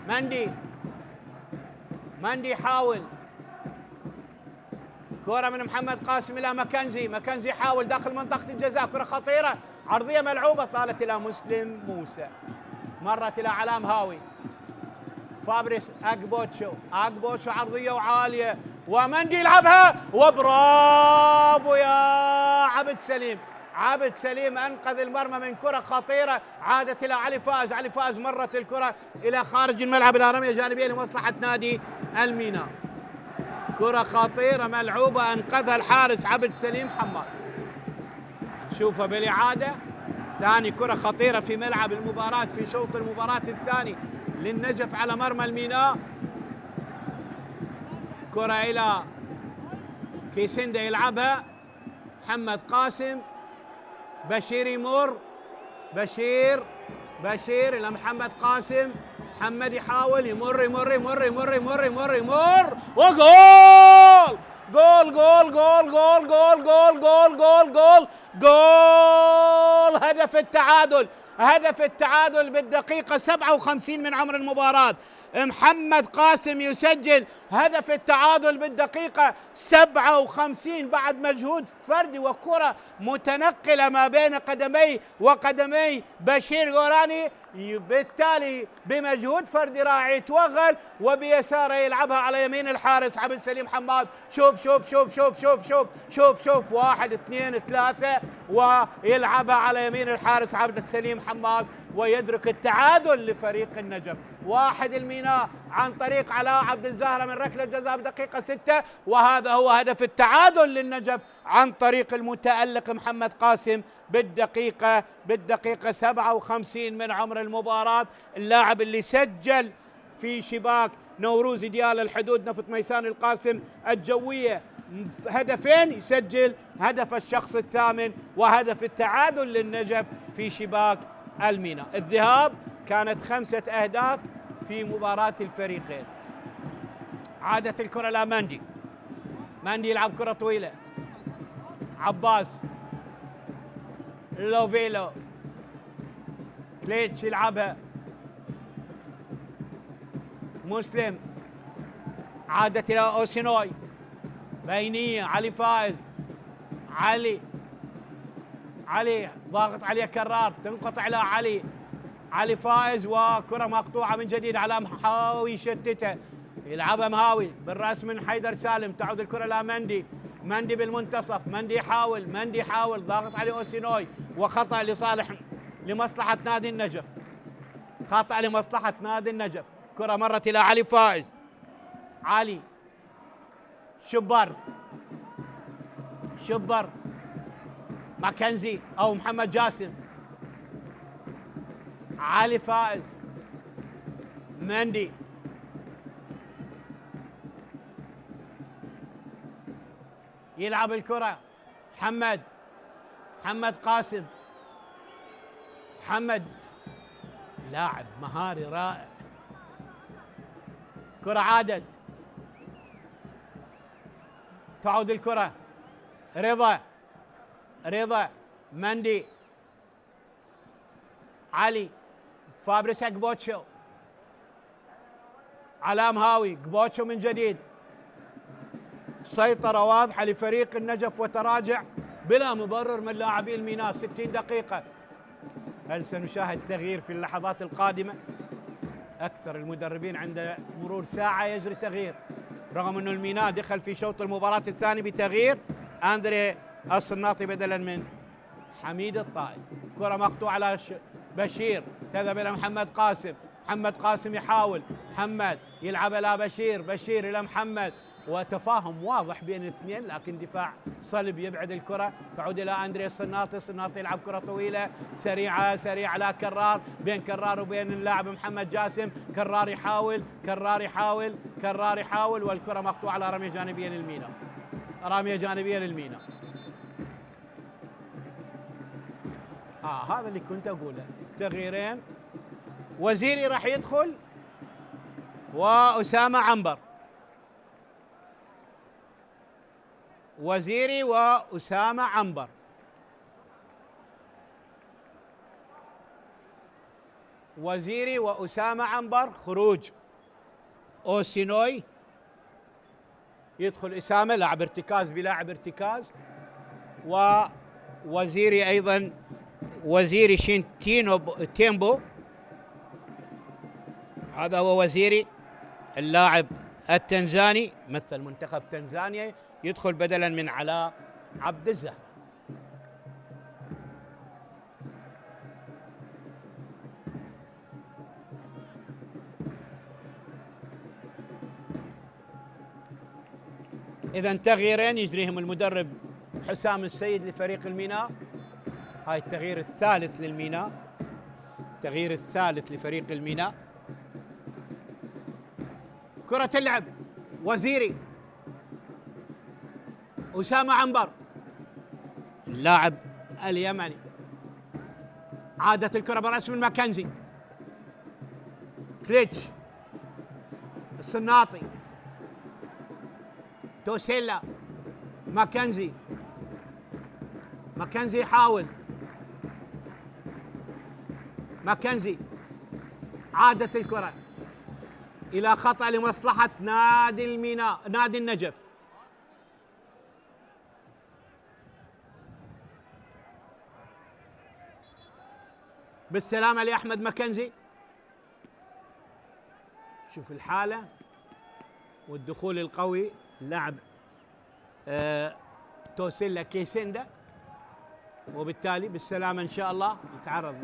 مندي. مندي يحاول. كرة من محمد قاسم إلى مكنزي. مكنزي يحاول داخل منطقة الجزاء، كرة خطيرة، عرضية ملعوبة، طالت إلى مسلم موسى، مرت إلى علاء مهاوي. فابريس أكبوتشو. أكبوتشو عرضية وعالية، ومندي يلعبها، وبرافو يا عبد سليم. عبد سليم أنقذ المرمى من كرة خطيرة عادت إلى علي فائز. علي فائز مرت الكرة إلى خارج الملعب إلى رمية جانبية لمصلحة نادي الميناء. كرة خطيرة ملعوبة أنقذها الحارس عبد سليم حماد. شوفها بالإعادة. ثاني كرة خطيرة في ملعب المباراة في شوط المباراة الثاني للنجف على مرمى الميناء. كرة إلى كيسندا يلعبها محمد قاسم. بشير يمر. بشير إلى محمد قاسم. محمد يحاول يمر يمر يمر يمر يمر يمر يمر، وجول! جول جول جول جول جول جول جول جول جول جول! هدف التعادل. هدف التعادل بالدقيقة 57 من عمر المباراة. محمد قاسم يسجل هدف التعادل بالدقيقة 57 بعد مجهود فردي وكرة متنقلة ما بين قدمي وقدمي بشير غوراني، بالتالي بمجهود فردي راعي يتوغل وبيساره يلعبها على يمين الحارس عبد السليم حماد. شوف شوف شوف شوف شوف شوف شوف شوف 1 2 3 ويلعبها على يمين الحارس عبد السليم حماد ويدرك التعادل لفريق النجف. 1 الميناء عن طريق علاء عبد الزاهرة من ركلة جزاء بدقيقة 6، وهذا هو هدف التعادل للنجف عن طريق المتألق محمد قاسم بالدقيقة 57 من عمر المباراة. اللاعب اللي سجل في شباك نوروز ديال الحدود نفط ميسان القاسم الجوية هدفين، يسجل هدف الشخص الثامن وهدف التعادل للنجف في شباك الميناء. الذهاب كانت 5 أهداف في مباراة الفريقين. عادت الكرة إلى مندي. مندي يلعب كرة طويلة. عباس. لوفيلو. كليتش يلعبها. مسلم. عادت إلى أوسينوي. بينية. علي فائز. علي ضاغط عليه كرار، تنقطع إلى علي فائز، وكرة مقطوعة من جديد على مهاوي يشتتها، يلعبها مهاوي بالرأس من حيدر سالم، تعود الكرة إلى مندي بالمنتصف. مندي يحاول ضاغط عليه أوسينوي، وخطأ لمصلحة نادي النجف. خطأ لمصلحة نادي النجف. كرة مرت إلى علي فائز. علي شبر ماكنزي أو محمد جاسم. علي فائز. مندي. يلعب الكرة محمد قاسم. محمد لاعب مهاري رائع. كرة عادت، تعود الكرة رضا مندي. علي. فابريس اكبوتشو. علاء مهاوي. اكبوتشو من جديد. سيطرة واضحة لفريق النجف وتراجع بلا مبرر من لاعبي الميناء. 60 دقيقة. هل سنشاهد تغيير في اللحظات القادمة؟ أكثر المدربين عند مرور ساعة يجري تغيير، رغم أن الميناء دخل في شوط المباراة الثاني بتغيير أندري الصناطي بدلا من حميد الطائي. كرة مقطوعة على بشير، تذهب إلى محمد قاسم. محمد قاسم يحاول. محمد يلعب إلى بشير إلى محمد. وتفاهم واضح بين الاثنين، لكن دفاع صلب يبعد الكرة، تعود إلى أندريا الصناطي. الصناطي يلعب كرة طويلة سريعة على كرار، بين كرار وبين اللاعب محمد جاسم. كرار يحاول، والكرة مقطوعة على رمية جانبية للمينا. هذا اللي كنت أقوله. تغييرين، وزيري راح يدخل وأسامة عنبر. وزيري وأسامة عنبر. وزيري وأسامة عنبر. خروج أوسينوي، يدخل أسامة لاعب ارتكاز بلاعب ارتكاز، ووزيري أيضا وزيري شين تيمبو. هذا هو وزيري اللاعب التنزاني مثل منتخب تنزانيا، يدخل بدلا من علاء عبد الزهر. إذا تغييرين يجريهم المدرب حسام السيد لفريق الميناء. هاي التغيير الثالث للميناء، التغيير الثالث لفريق الميناء. كرة اللعب، وزيري، أسامة عنبر اللاعب اليمني. عادت الكرة برأس من ماكنزي. كليتش، الصناطي، توسيلا، ماكنزي يحاول. ماكنزي، عادت الكرة إلى خطأ لمصلحة نادي الميناء، نادي النجف. بالسلامة لأحمد ماكنزي. شوف الحالة والدخول القوي لاعب توسيلا كيسندا، وبالتالي بالسلامة إن شاء الله. يتعرض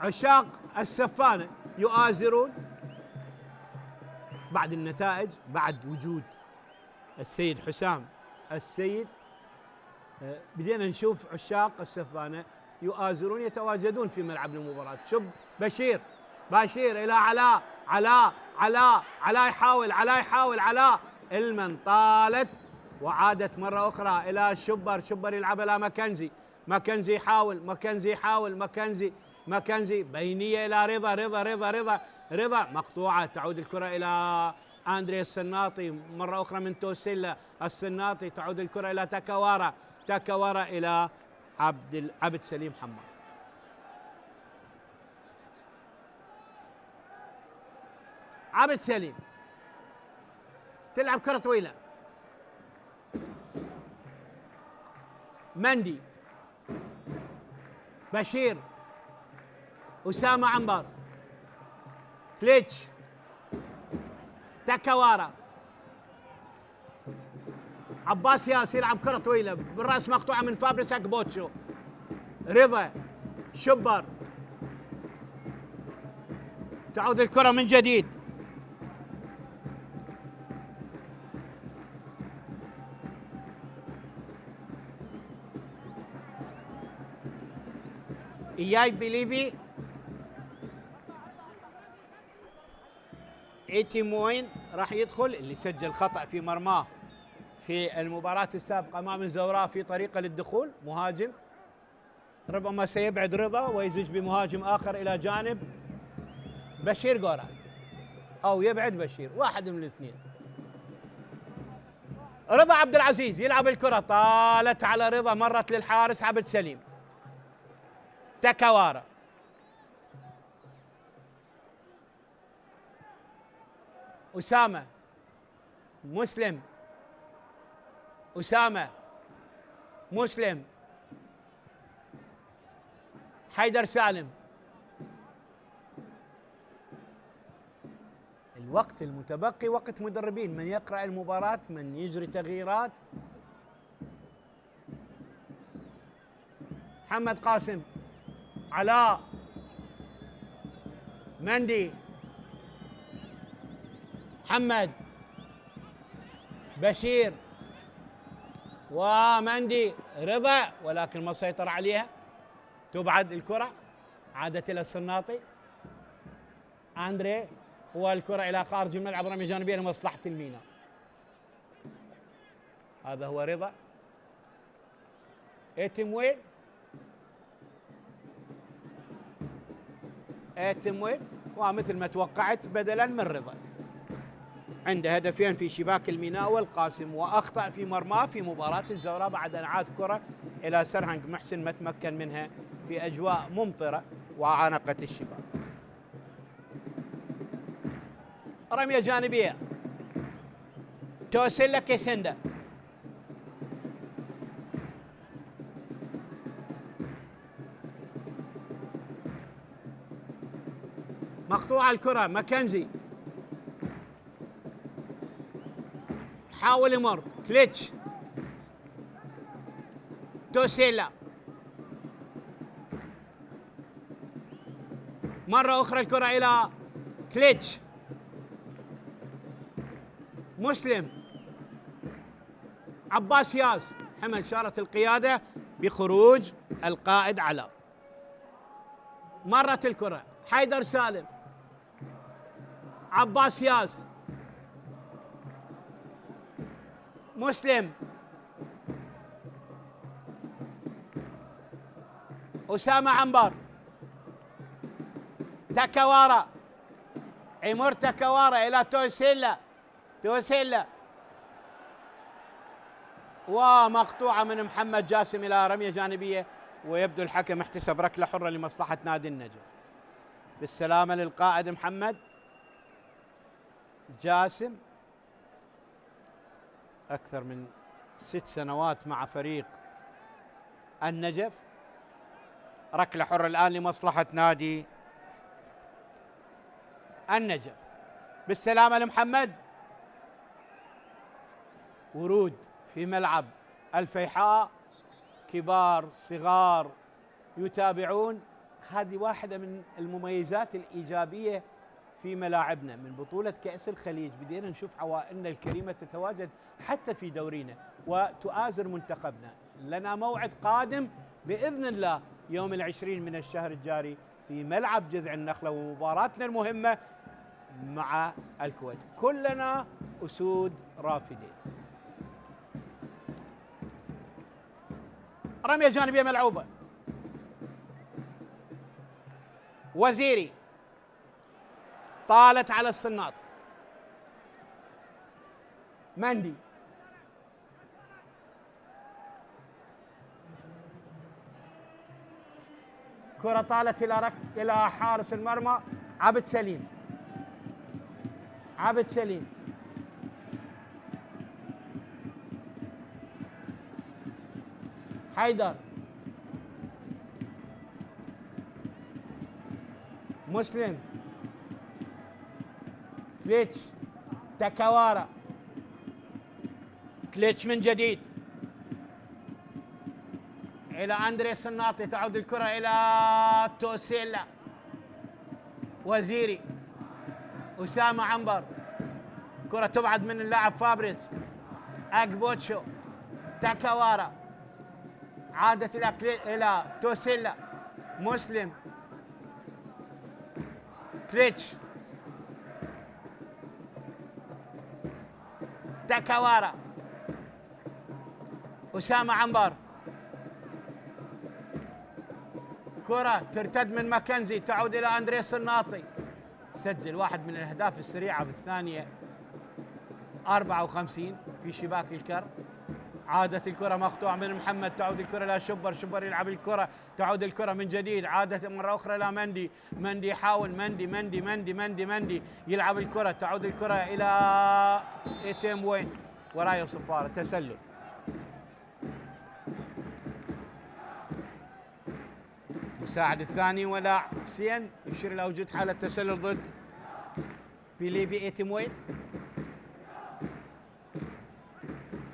عشاق السفانة يؤازرون بعد النتائج، بعد وجود السيد حسام السيد. بدينا نشوف عشاق السفانة يؤازرون، يتواجدون في ملعب المباراة. شوف بشير إلى علاء يحاول علاء. المن طالت وعادت مرة أخرى إلى شبر يلعب إلى ماكنزي يحاول. ماكنزي بينية إلى رضا مقطوعة. تعود الكرة إلى أندريا الصناطي مرة أخرى من توسيلا. الصناطي، تعود الكرة إلى تاكوارا إلى عبد سليم حماد. عبد سليم تلعب كرة طويلة. مندي، بشير، أسامة عنبر، كليتش، تاكوارا، عباس ياس يلعب كرة طويلة بالرأس مقطوعة من فابريس أكبوتشو. رضا، شبر، تعود الكرة من جديد. إياي بليفي، إيتيموين راح يدخل، اللي سجل خطأ في مرماه في المباراة السابقة أمام الزوراء في طريقة للدخول. مهاجم ربما سيبعد رضا ويزج بمهاجم آخر إلى جانب بشير قوران، أو يبعد بشير، واحد من الاثنين. رضا عبد العزيز يلعب الكرة، طالت على رضا، مرت للحارس عبد سليم. تاكوارا، أسامة، مسلم، أسامة، مسلم، حيدر سالم. الوقت المتبقي وقت مدربين، من يقرأ المباراة، من يجري تغييرات. محمد قاسم، علاء، مندي، محمد، بشير، ومندي، رضا، ولكن ما سيطر عليها. تبعد الكرة، عادت إلى الصناطي. أندري، والكرة إلى خارج الملعب، رمية جانبية لمصلحة المينا. هذا هو رضا. إيتمويل، ومثل ما توقعت بدلا من رضا. عنده هدفين في شباك الميناء والقاسم، واخطا في مرماه في مباراه الزوراء بعد ان عاد كره الى سرهنج محسن ما تمكن منها في اجواء ممطره وعانقت الشباك. رميه جانبيه، توسيلا كيسندا، مقطوعه الكره. ماكنزي حاول يمر، كليتش، توسيلا، مرة أخرى الكرة إلى كليتش، مسلم، عباس ياس، حمل شارة القيادة بخروج القائد علاء. مرت الكرة، حيدر سالم، عباس ياس، مسلم، أسامة عنبر، تكوارا، عمر تكوارا إلى توسيلا، ومقطوعة من محمد جاسم إلى رمية جانبية، ويبدو الحكم احتسب ركلة حرة لمصلحة نادي النجف. بالسلامة للقائد محمد جاسم، أكثر من 6 سنوات مع فريق النجف. ركلة حرة الآن لمصلحة نادي النجف. بالسلامة لمحمد. ورود في ملعب الفيحاء، كبار صغار يتابعون. هذه واحدة من المميزات الإيجابية في ملاعبنا من بطولة كأس الخليج. بدينا نشوف عوائلنا الكريمة تتواجد حتى في دورينا وتؤازر منتخبنا. لنا موعد قادم بإذن الله يوم 20 من الشهر الجاري في ملعب جذع النخلة، ومباراتنا المهمة مع الكويت. كلنا أسود رافدين. رمية جانبية ملعوبة، وزيري، طالت على الصناط. مندي، كرة طالت إلى حارس المرمى عبد سليم. حيدر، مسلم، كليتش، تكوارا، كليتش من جديد إلى أندري الصناطي. تعود الكرة إلى توسيلا، وزيري، أسامة عنبر. كرة تبعد من اللاعب فابريس، أكبوتشو، تكوارا، عادت إلى توسيلا، مسلم، كليتش، تكوارا، أسامة عنبر. كرة ترتد من ماكنزي، تعود إلى أندري الصناطي. سجل واحد من الأهداف السريعة بالثانية 54 في شباك الكر. عادت الكرة مقطوعة من محمد، تعود الكرة إلى شبر يلعب الكرة، تعود الكرة من جديد، عادت مرة أخرى إلى مندي يحاول، مندي يلعب الكرة، تعود الكرة إلى إيتيم وين ورايو صفارة. تسلل، مساعد الثاني ولا حسين يشير إلى وجود حالة تسلل ضد بيليفي إيتيم وين.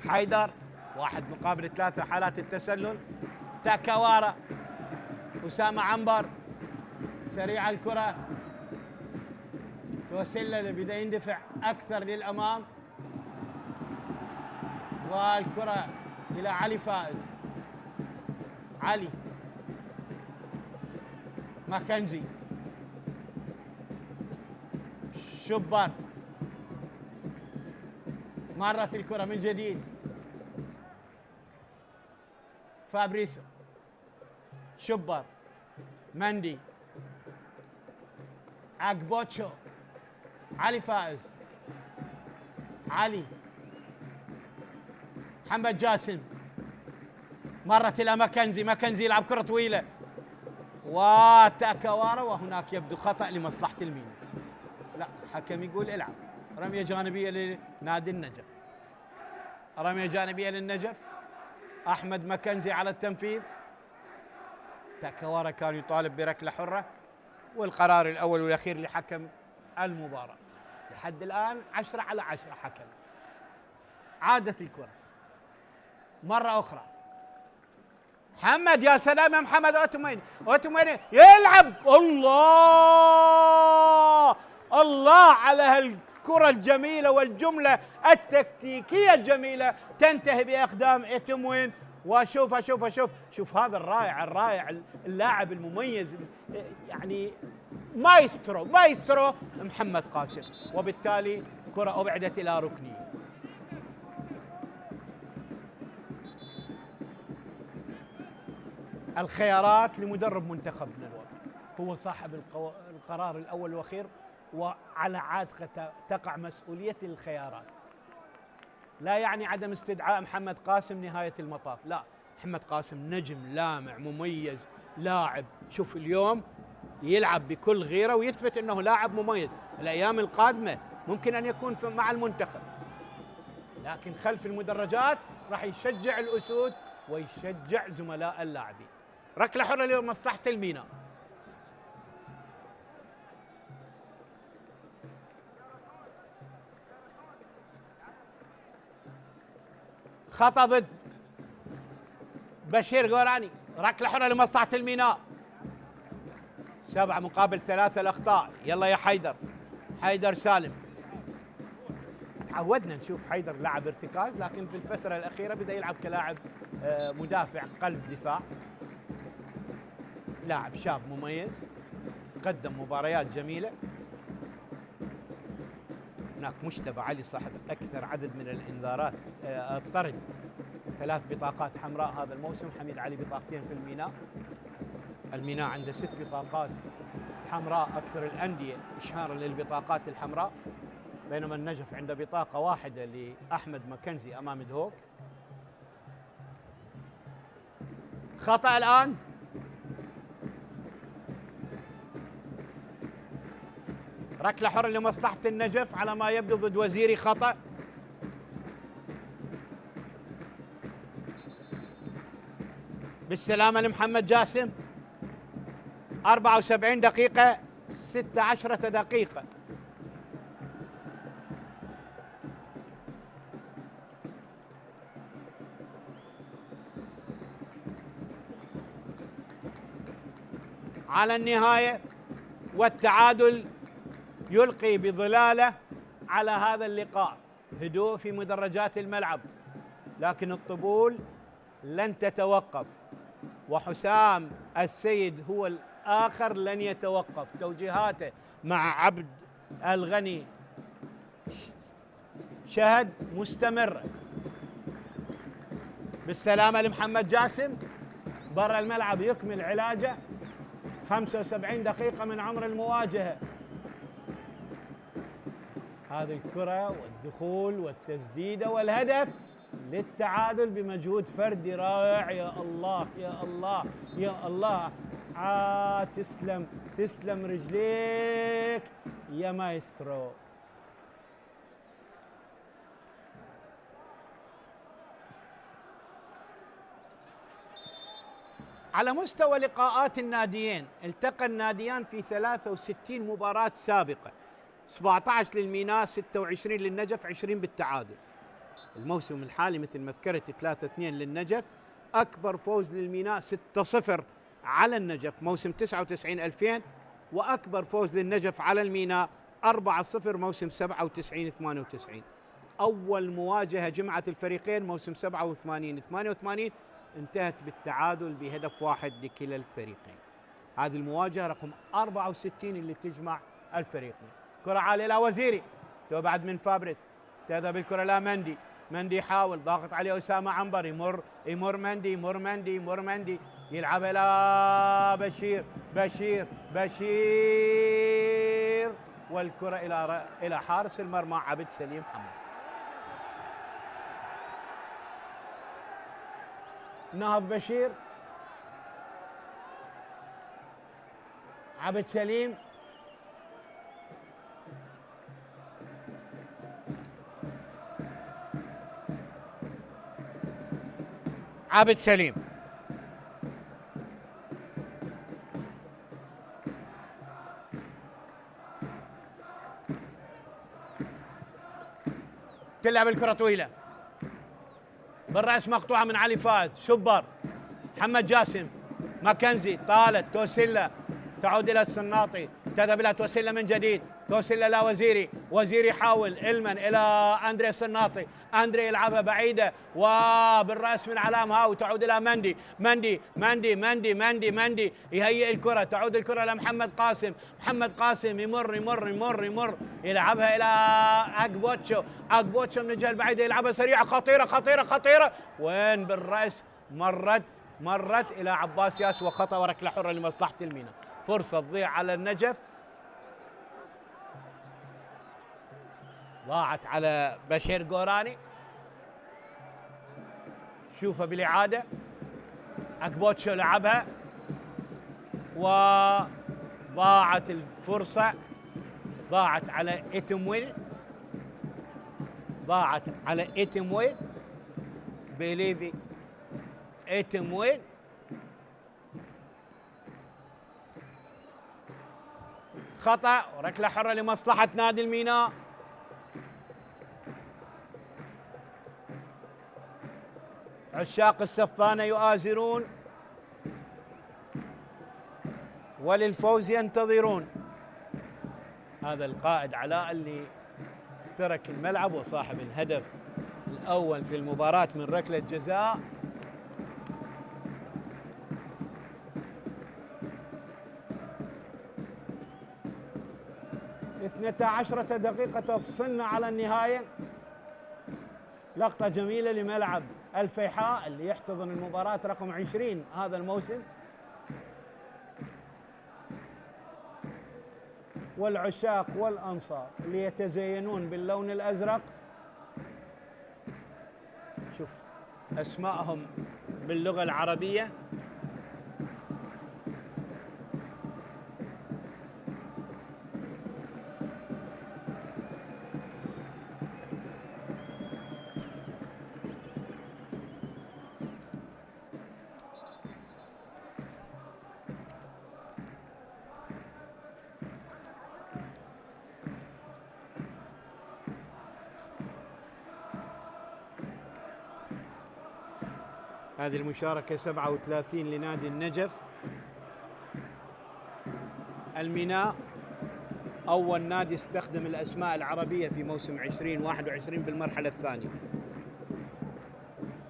حيدر، 1 مقابل 3 حالات التسلل. تكوارا، أسامة عنبر، سريع الكرة، وسلة اللي بدا يندفع أكثر للأمام، والكرة إلى علي فائز. علي ماكنزي، شبر، مرت الكرة من جديد، فابريسو، شبر، مندي، عقبوتشو، علي فائز، علي، محمد جاسم، مرت الى ماكنزي، ماكنزي يلعب كرة طويلة وتاكوارا، وهناك يبدو خطأ لمصلحة المينا. لا، الحكم يقول العب. رمية جانبية لنادي النجف، رمية جانبية للنجف. احمد ماكنزي على التنفيذ. تاكوارا كان يطالب بركلة حرة، والقرار الاول والاخير لحكم المباراة. لحد الان 10-10 حكم. عادت الكرة مرة أخرى. محمد، يا سلام يا محمد. أوتوماني يلعب. الله الله على هالكرة الجميلة والجملة التكتيكية الجميلة تنتهي بأقدام أوتوموين. وشوف شوف شوف شوف هذا الرائع اللاعب المميز، يعني مايسترو محمد قاسم، وبالتالي كرة أبعدت إلى ركنية. الخيارات لمدرب منتخبنا الوطني، هو صاحب القرار الأول والأخير، وعلى عاتقه تقع مسؤولية الخيارات. لا يعني عدم استدعاء محمد قاسم نهاية المطاف، لا، محمد قاسم نجم لامع مميز، لاعب شوف اليوم يلعب بكل غيرة ويثبت أنه لاعب مميز. الأيام القادمة ممكن أن يكون مع المنتخب، لكن خلف المدرجات راح يشجع الأسود ويشجع زملاء اللاعبين. ركلة حرة لمصلحة المينا. خطأ ضد بشير غوراني. ركلة حرة لمصلحة الميناء. 7 مقابل 3 الأخطاء. يلا يا حيدر سالم. تعودنا نشوف حيدر لاعب ارتكاز، لكن في الفترة الأخيرة بدأ يلعب كلاعب مدافع قلب دفاع. لاعب شاب مميز، قدم مباريات جميلة. هناك مجتبى علي صاحب أكثر عدد من الإنذارات، الطرد، 3 بطاقات حمراء هذا الموسم. حميد علي بطاقتين في الميناء عنده 6 بطاقات حمراء، أكثر الأندية إشهارا للبطاقات الحمراء، بينما النجف عنده بطاقة واحدة لأحمد ماكنزي أمام دهوك. خطأ الآن. ركلة حرة لمصلحة النجف على ما يبدو ضد وزيري. خطأ. بالسلامة لمحمد جاسم. 74 دقيقة 16 دقيقة. على النهاية، والتعادل يلقي بظلاله على هذا اللقاء. هدوء في مدرجات الملعب، لكن الطبول لن تتوقف، وحسام السيد هو الآخر لن يتوقف. توجيهاته مع عبد الغني شهد مستمرة. بالسلامة لمحمد جاسم. برا الملعب يكمل علاجه. 75 دقيقة من عمر المواجهة. هذه الكرة والدخول والتسديدة والهدف للتعادل بمجهود فردي رائع. يا الله يا الله يا الله. تسلم رجليك يا مايسترو. على مستوى لقاءات الناديين، التقى الناديان في 63 مباراة سابقة، 17 للميناء، 26 للنجف، 20 بالتعادل. الموسم الحالي مثل ما ذكرت 3-2 للنجف. أكبر فوز للميناء 6-0 على النجف موسم 99-2000، وأكبر فوز للنجف على الميناء 4-0 موسم 97-98. أول مواجهة جمعت الفريقين موسم 87-88 انتهت بالتعادل بهدف واحد لكلا الفريقين. هذه المواجهة رقم 64 اللي تجمع الفريقين. كرة عالية إلى وزيري، تو بعد من فابريس، تذهب الكرة إلى مندي، مندي يحاول، ضاغط عليه أسامة عنبر، يمر مندي يلعب إلى بشير والكرة إلى حارس المرمى عبد سليم حمد. نهض بشير، عبد سليم، عبد سليم، تلعب الكرة طويلة بالرأس مقطوعة من علي فاز، شبر، محمد جاسم، ماكنزي، طالت، توسيلا، تعود إلى السناطي، تذهب إلى توسيلا من جديد، توسيلا إلى وزيري يحاول، إلمن إلى أندري السناطي، أندري يلعبها بعيدة وبالرأس من علام هاو، تعود إلى مندي يهيئ الكرة، تعود الكرة إلى محمد قاسم يمر يلعبها إلى أكبوتشو من الجهة البعيدة، يلعبها سريعة خطيرة وين بالرأس مرت إلى عباس ياس وخطأ وركلة حرة لمصلحة المينا. فرصة تضيع على النجف، ضاعت على بشير قوراني، شوفها بالإعادة، أكبوتشو لعبها وضاعت الفرصة، ضاعت على إتمويل، بيليفي إتمويل، خطأ وركلة حرة لمصلحة نادي الميناء. عشاق السفانة يؤازرون وللفوز ينتظرون. هذا القائد علاء اللي ترك الملعب وصاحب الهدف الأول في المباراة من ركلة جزاء. اثنتا عشرة دقيقة تفصلنا على النهاية. لقطة جميلة لملعب الفيحاء اللي يحتضن المباراة رقم 20 هذا الموسم، والعشاق والأنصار اللي يتزينون باللون الأزرق. شوف أسماءهم باللغة العربية، هذه المشاركة 37 لنادي النجف. الميناء أول نادي استخدم الأسماء العربية في موسم 2021 بالمرحلة الثانية،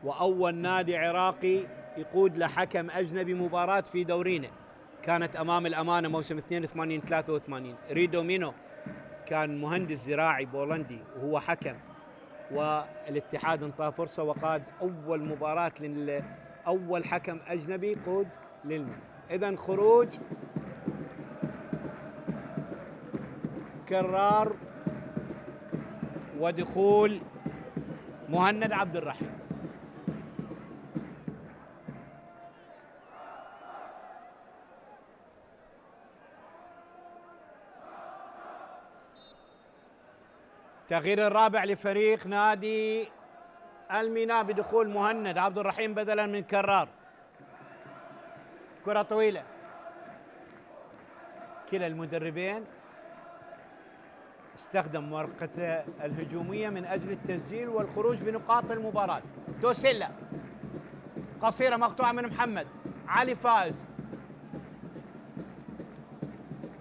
وأول نادي عراقي يقود لحكم أجنبي مباراة في دورينا، كانت أمام الأمانة موسم 82-83. ريدو مينو كان مهندس زراعي بولندي وهو حكم، والاتحاد انطاه فرصة وقاد أول مباراة أول حكم أجنبي يقود للميناء. إذن خروج كرار ودخول مهند عبد الرحيم. تغيير الرابع لفريق نادي الميناء بدخول مهند عبد الرحيم بدلا من كرار. كرة طويلة، كلا المدربين استخدم ورقته الهجومية من أجل التسجيل والخروج بنقاط المباراة. توسيلا قصيرة مقطوعة من محمد، علي فاز،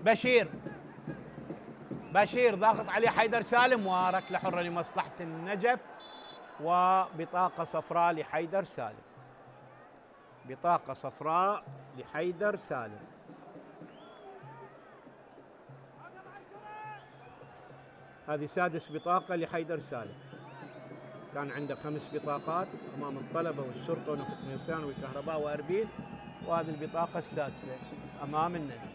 بشير، بشير ضاغط عليه حيدر سالم، وركله حره لمصلحه النجف، وبطاقه صفراء لحيدر سالم. بطاقه صفراء لحيدر سالم. هذه سادس بطاقه لحيدر سالم. كان عنده 5 بطاقات امام الطلبه والشرطه ونفق نيسان والكهرباء واربيل، وهذه البطاقه السادسه امام النجف.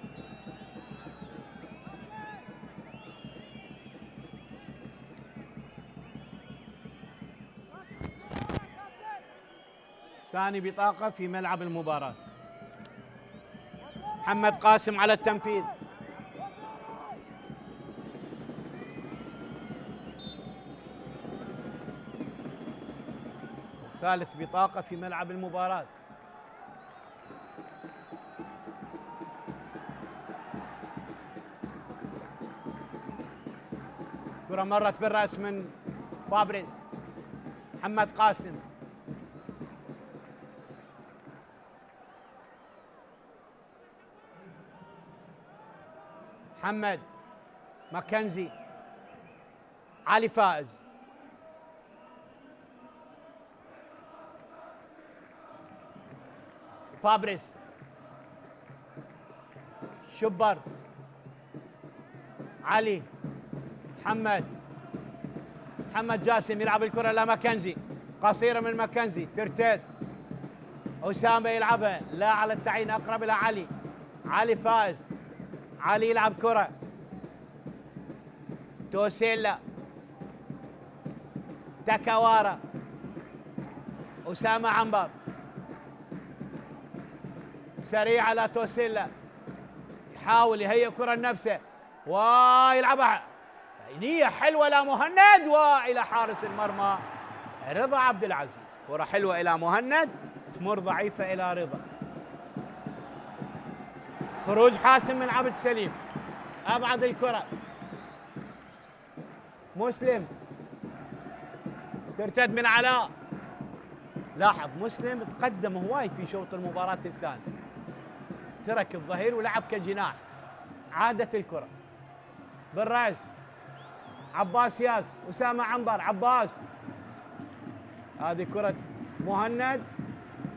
ثاني بطاقة في ملعب المباراة. محمد قاسم على التنفيذ. ثالث بطاقة في ملعب المباراة. كرة مرت بالرأس من فابريز. محمد قاسم. محمد ماكنزي. علي فائز. فابريز. شبر. علي. محمد جاسم يلعب الكرة لماكنزي، قصيرة من ماكنزي، ترتد. أسامة يلعبها، لا على التعيين، أقرب إلى علي. علي فائز. علي يلعب كرة. توسيلا. تاكاوارا. أسامة عنبر. سريع على توسيلا، يحاول يهيئ كرة لنفسه ويلعبها نية حلوة لمهند، وإلى حارس المرمى رضا عبد العزيز. كرة حلوة إلى مهند، تمر ضعيفة إلى رضا. خروج حاسم من عبد سليم، أبعد الكرة. مسلم. ترتد من علاء. لاحظ مسلم تقدم هواي في شوط المباراة الثاني، ترك الظهير ولعب كجناح. عادت الكرة بالرأس. عباس ياس. أسامة عنبر. عباس. هذه كرة مهند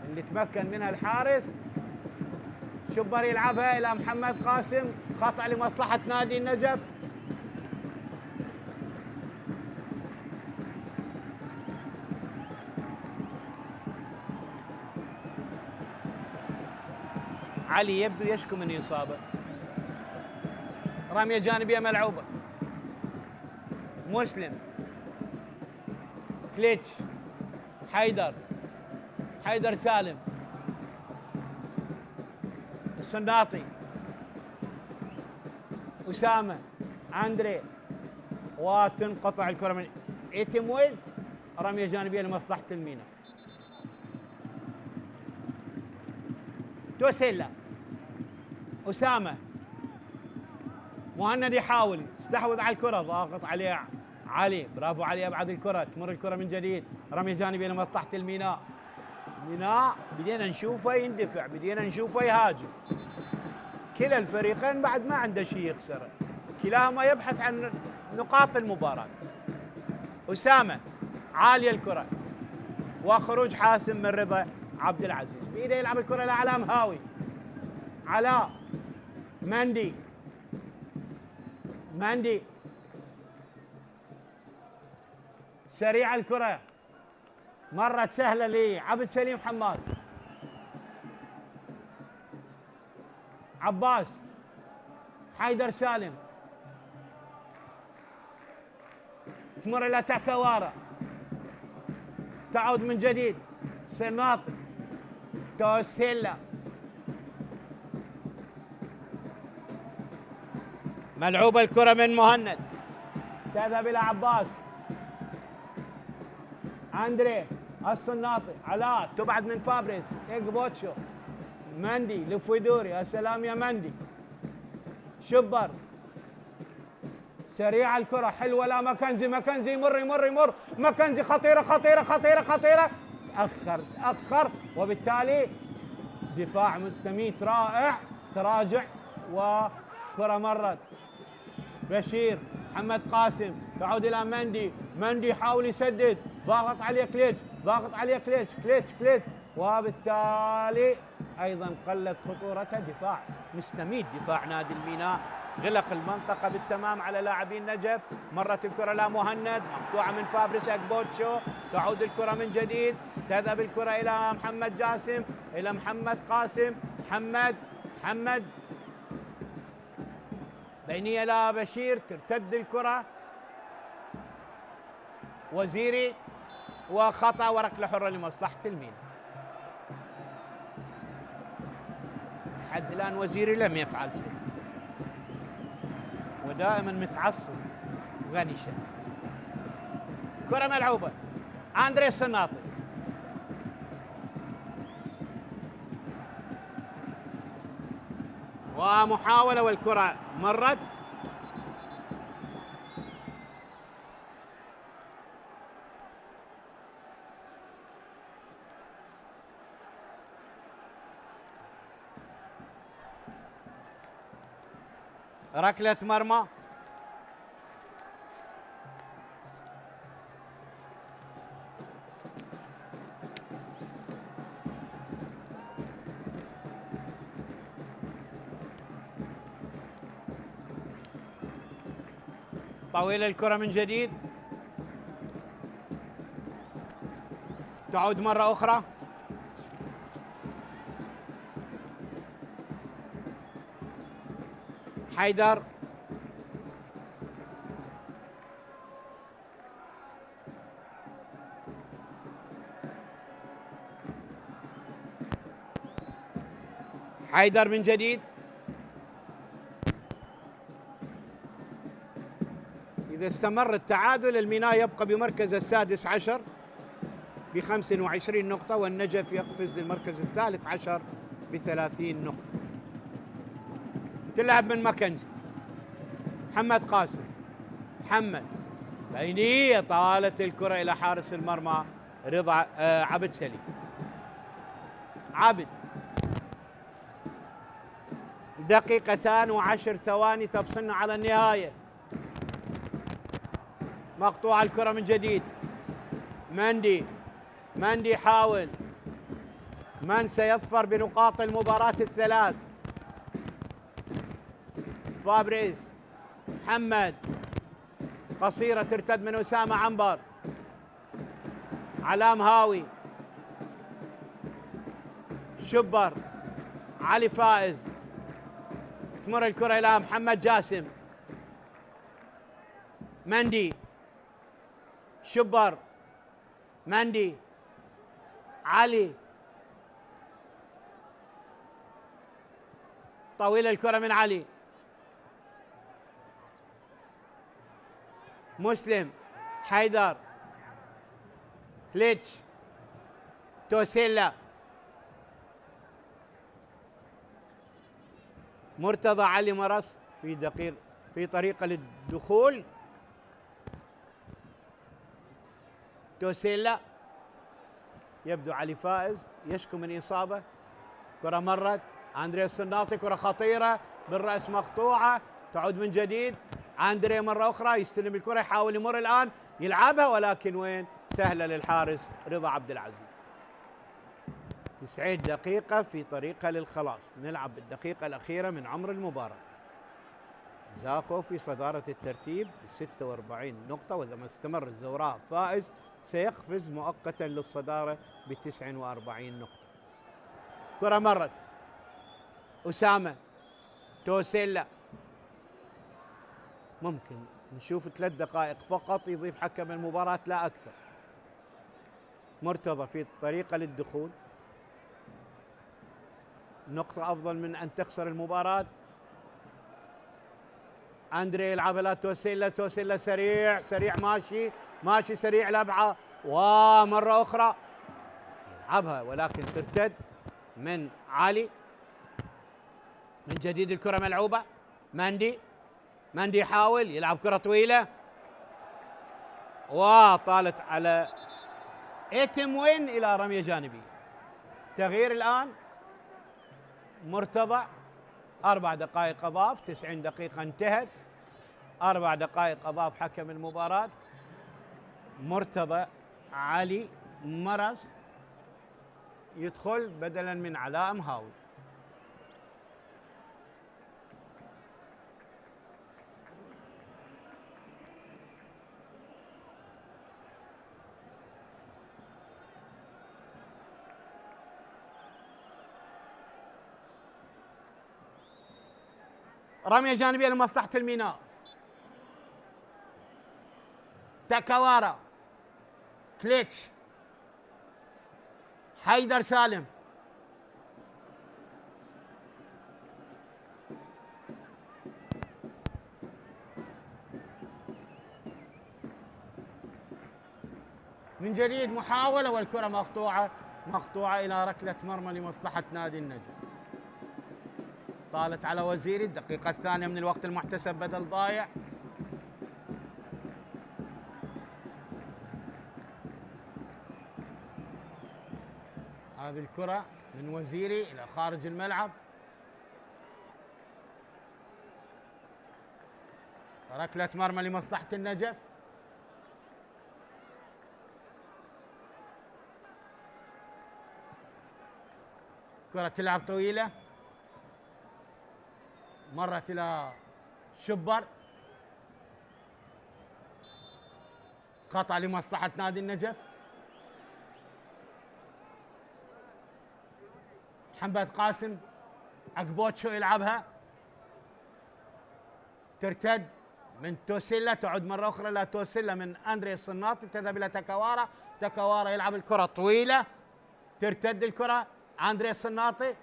اللي تمكن منها الحارس. شبر يلعبها إلى محمد قاسم، خطأ لمصلحة نادي النجف. علي يبدو يشكو من إصابة. رمية جانبية ملعوبة. مسلم. كليتش. حيدر سالم. السناطي. أسامة. أندري. وتنقطع الكرة من إيتمويل. رمية جانبية لمصلحة المينا. توسيلا. أسامة. مهند يحاول، استحوذ على الكرة، ضاغط عليه علي. برافو علي، أبعد الكرة، تمر الكرة من جديد. رمية جانبية لمصلحة الميناء. ميناء بدينا نشوفه يندفع، بدينا نشوفه يهاجم. كلا الفريقين بعد ما عنده شيء يخسره، كلاهما يبحث عن نقاط المباراة. أسامة عالية الكرة، وخروج حاسم من رضا عبد العزيز. بإيده يلعب الكرة لعلاء مهاوي. علاء. مندي. سريع الكرة، مرت سهلة لعبد سليم حماد. عباس. حيدر سالم. تمر إلى تاكاوارا، تعود من جديد. سناطي. توسيلا. ملعوبة الكرة من مهند، تذهب إلى عباس. أندري. السناطي. علاء، تبعد من فابريس. إيجبوتشو. مندي لفويدوري. يا سلام يا مندي. شبر. سريع الكرة، حلوة لا ماكنزي. يمر. ماكنزي خطيرة. تأخر، وبالتالي دفاع مستميت رائع. تراجع، وكرة مرت بشير، محمد قاسم، تعود الى مندي، مندي يحاول يسدد، ضاغط عليه كليتش، ضاغط عليه كليتش، وبالتالي ايضا قلت خطورته. دفاع مستميت دفاع نادي الميناء، غلق المنطقه بالتمام على لاعبين نجف. مرت الكره الى مهند، مقطوعه من فابريس اكبوتشو، تعود الكره من جديد، تذهب الكره الى محمد جاسم، الى محمد قاسم، محمد بينيه لا بشير، ترتد الكره، وزيري، وخطا وركله حره لمصلحه الميناء. لحد الان وزيري لم يفعل شيء، ودائما متعصب غنشه. كره ملعوبه، اندري الصناطي، ومحاوله والكره مرت. ركلة مرمى طويل الكرة من جديد، تعود مرة أخرى، حيدر، حيدر من جديد. إذا استمر التعادل الميناء يبقى بمركز السادس عشر ب25 نقطة، والنجف يقفز للمركز الثالث عشر ب30 نقطة. تلعب من ماكنزي، محمد قاسم، محمد بينية، طالت الكرة إلى حارس المرمى رضا عبد سليم. عبد، 2 و10 ثواني تفصلنا على النهاية. مقطوعة الكرة من جديد، مندي يحاول، من سيظفر بنقاط المباراة الثلاث؟ فابريس، محمد، قصيرة ترتد من أسامة عنبر، علام هاوي، شبر، علي فائز، تمر الكرة إلى محمد جاسم، مندي، شبر، مندي، علي، طويل الكرة من علي، مسلم، حيدر، كليتش، توسيلا، مرتضى علي مرس في طريقة للدخول، توسيلا، يبدو علي فائز يشكو من إصابة. كرة مرت، أندري الصناطي، كرة خطيرة بالرأس مقطوعة، تعود من جديد، أندري مرة أخرى يستلم الكرة، يحاول يمر الآن، يلعبها، ولكن وين؟ سهلة للحارس رضا عبد العزيز. 90 دقيقة في طريقها للخلاص، نلعب بالدقيقة الأخيرة من عمر المباراة. زاخو في صدارة الترتيب ب46 نقطة، وإذا ما استمر الزوراء فائز سيقفز مؤقتا للصدارة ب49 نقطة. كرة مرت، أسامة، توسيلا، ممكن نشوف 3 دقائق فقط يضيف حكم المباراة لا أكثر. مرتضى في طريقة للدخول، نقطة أفضل من أن تخسر المباراة. أندري يلعبها لا توسيلا، توسيلا سريع ماشي سريع لبعة، ومرة أخرى يلعبها ولكن ترتد من علي. من جديد الكرة ملعوبة، مندي يحاول يلعب كرة طويلة، وطالت على إيتم وين إلى رمية جانبية. تغيير الآن، مرتضى 4 دقائق أضاف، 90 دقيقة انتهت. 4 دقائق أضاف حكم المباراة مرتضى علي مرس يدخل بدلا من علاء مهاوي. رمية جانبية لمصلحة الميناء. تاكاوارا، كليتش، حيدر سالم، من جديد محاولة والكرة مقطوعة إلى ركلة مرمى لمصلحة نادي النجم. طالت على وزيري، الدقيقة الثانية من الوقت المحتسب بدل ضايع. هذه الكرة من وزيري إلى خارج الملعب. ركلة مرمى لمصلحة النجف. كرة تلعب طويلة، مرت إلى شبر، قطع لمصلحة نادي النجف. محمد قاسم، عقبوتشو يلعبها، ترتد من توسيلا، تعود مرة أخرى إلى توسيلا من أندري الصناطي، تذهب إلى تاكاوارا. تاكاوارا يلعب الكرة طويلة، ترتد الكرة، أندري الصناطي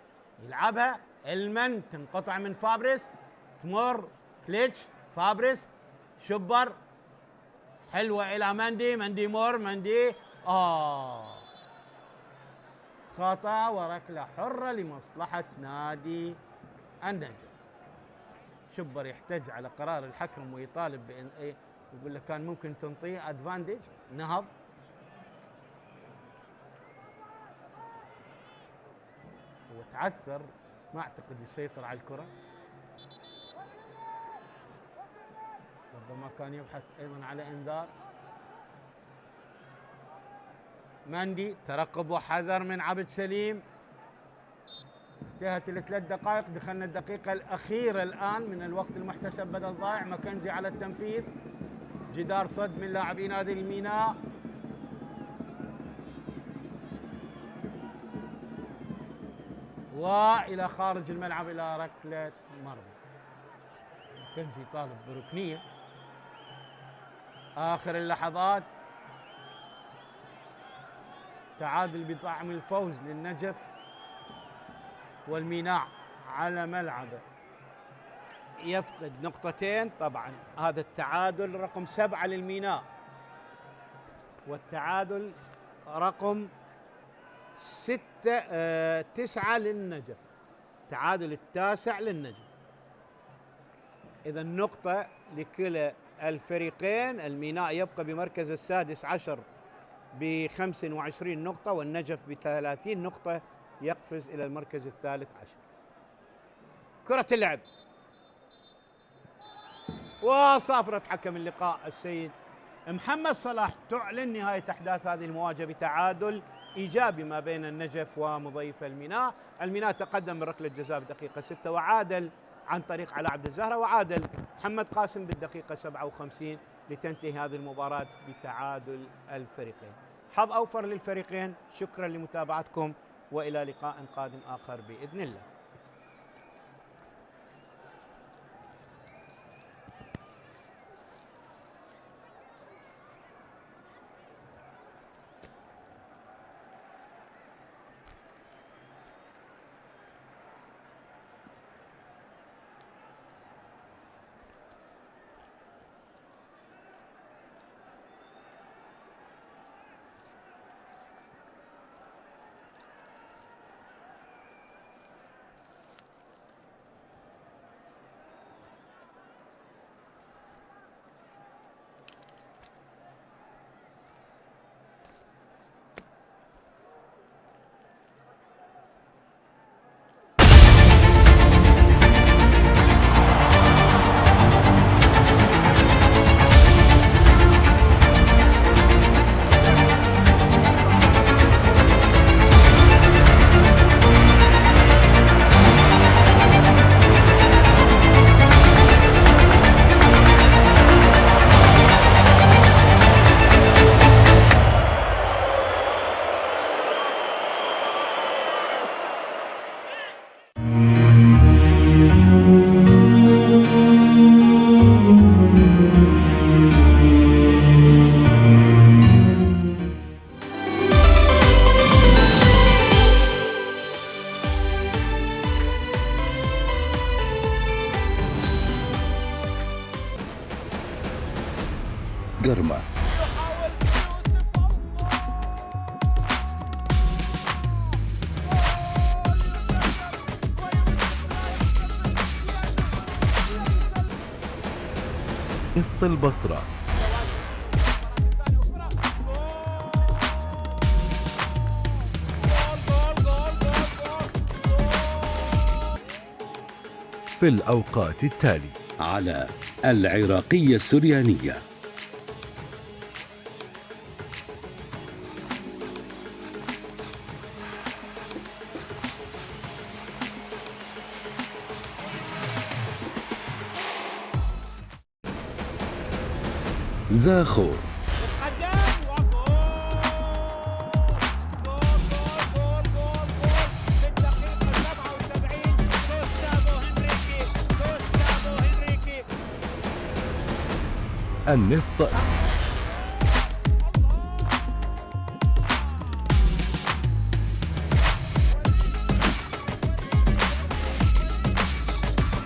يلعبها، المن تنقطع من فابريس، تمر كليتش، فابريس، شبر، حلوة إلى مندي، مندي مور، مندي خطأ وركلة حرة لمصلحة نادي النجم. شبر يحتج على قرار الحكم ويطالب بأن يقول له كان ممكن تنطيه ادفانتج، نهض. وتعثر، ما اعتقد يسيطر على الكرة، ربما كان يبحث ايضا على انذار. مندي ترقب وحذر من عبد سليم. انتهت ال3 دقائق، دخلنا الدقيقة الأخيرة الآن من الوقت المحتسب بدل ضائع. ماكنزي على التنفيذ، جدار صد من لاعبي نادي الميناء. وإلى خارج الملعب إلى ركلة مرمى. ماكنزي طالب بركنية. آخر اللحظات، تعادل بطعم الفوز للنجف، والميناء على ملعبه يفقد نقطتين. طبعا هذا التعادل رقم 7 للميناء، والتعادل رقم 9 للنجف، تعادل التاسع للنجف. إذا نقطة لكلا الفريقين. الميناء يبقى بمركز السادس عشر ب25 نقطة، والنجف ب30 نقطة يقفز إلى المركز الثالث عشر. كرة اللعب، وصافرة حكم اللقاء السيد محمد صلاح تعلن نهاية أحداث هذه المواجهة بتعادل إيجابي ما بين النجف ومضيف الميناء. الميناء تقدم بركلة جزاء بدقيقة 6، وعادل عن طريق علاء عبد الزهرة، وعادل محمد قاسم بالدقيقة 57 لتنتهي هذه المباراة بتعادل الفريقين. حظ أوفر للفريقين. شكرا لمتابعتكم، وإلى لقاء قادم آخر بإذن الله. قرمة. نفط البصرة. في الأوقات التالي على العراقية السريانية. زاخو. النفط.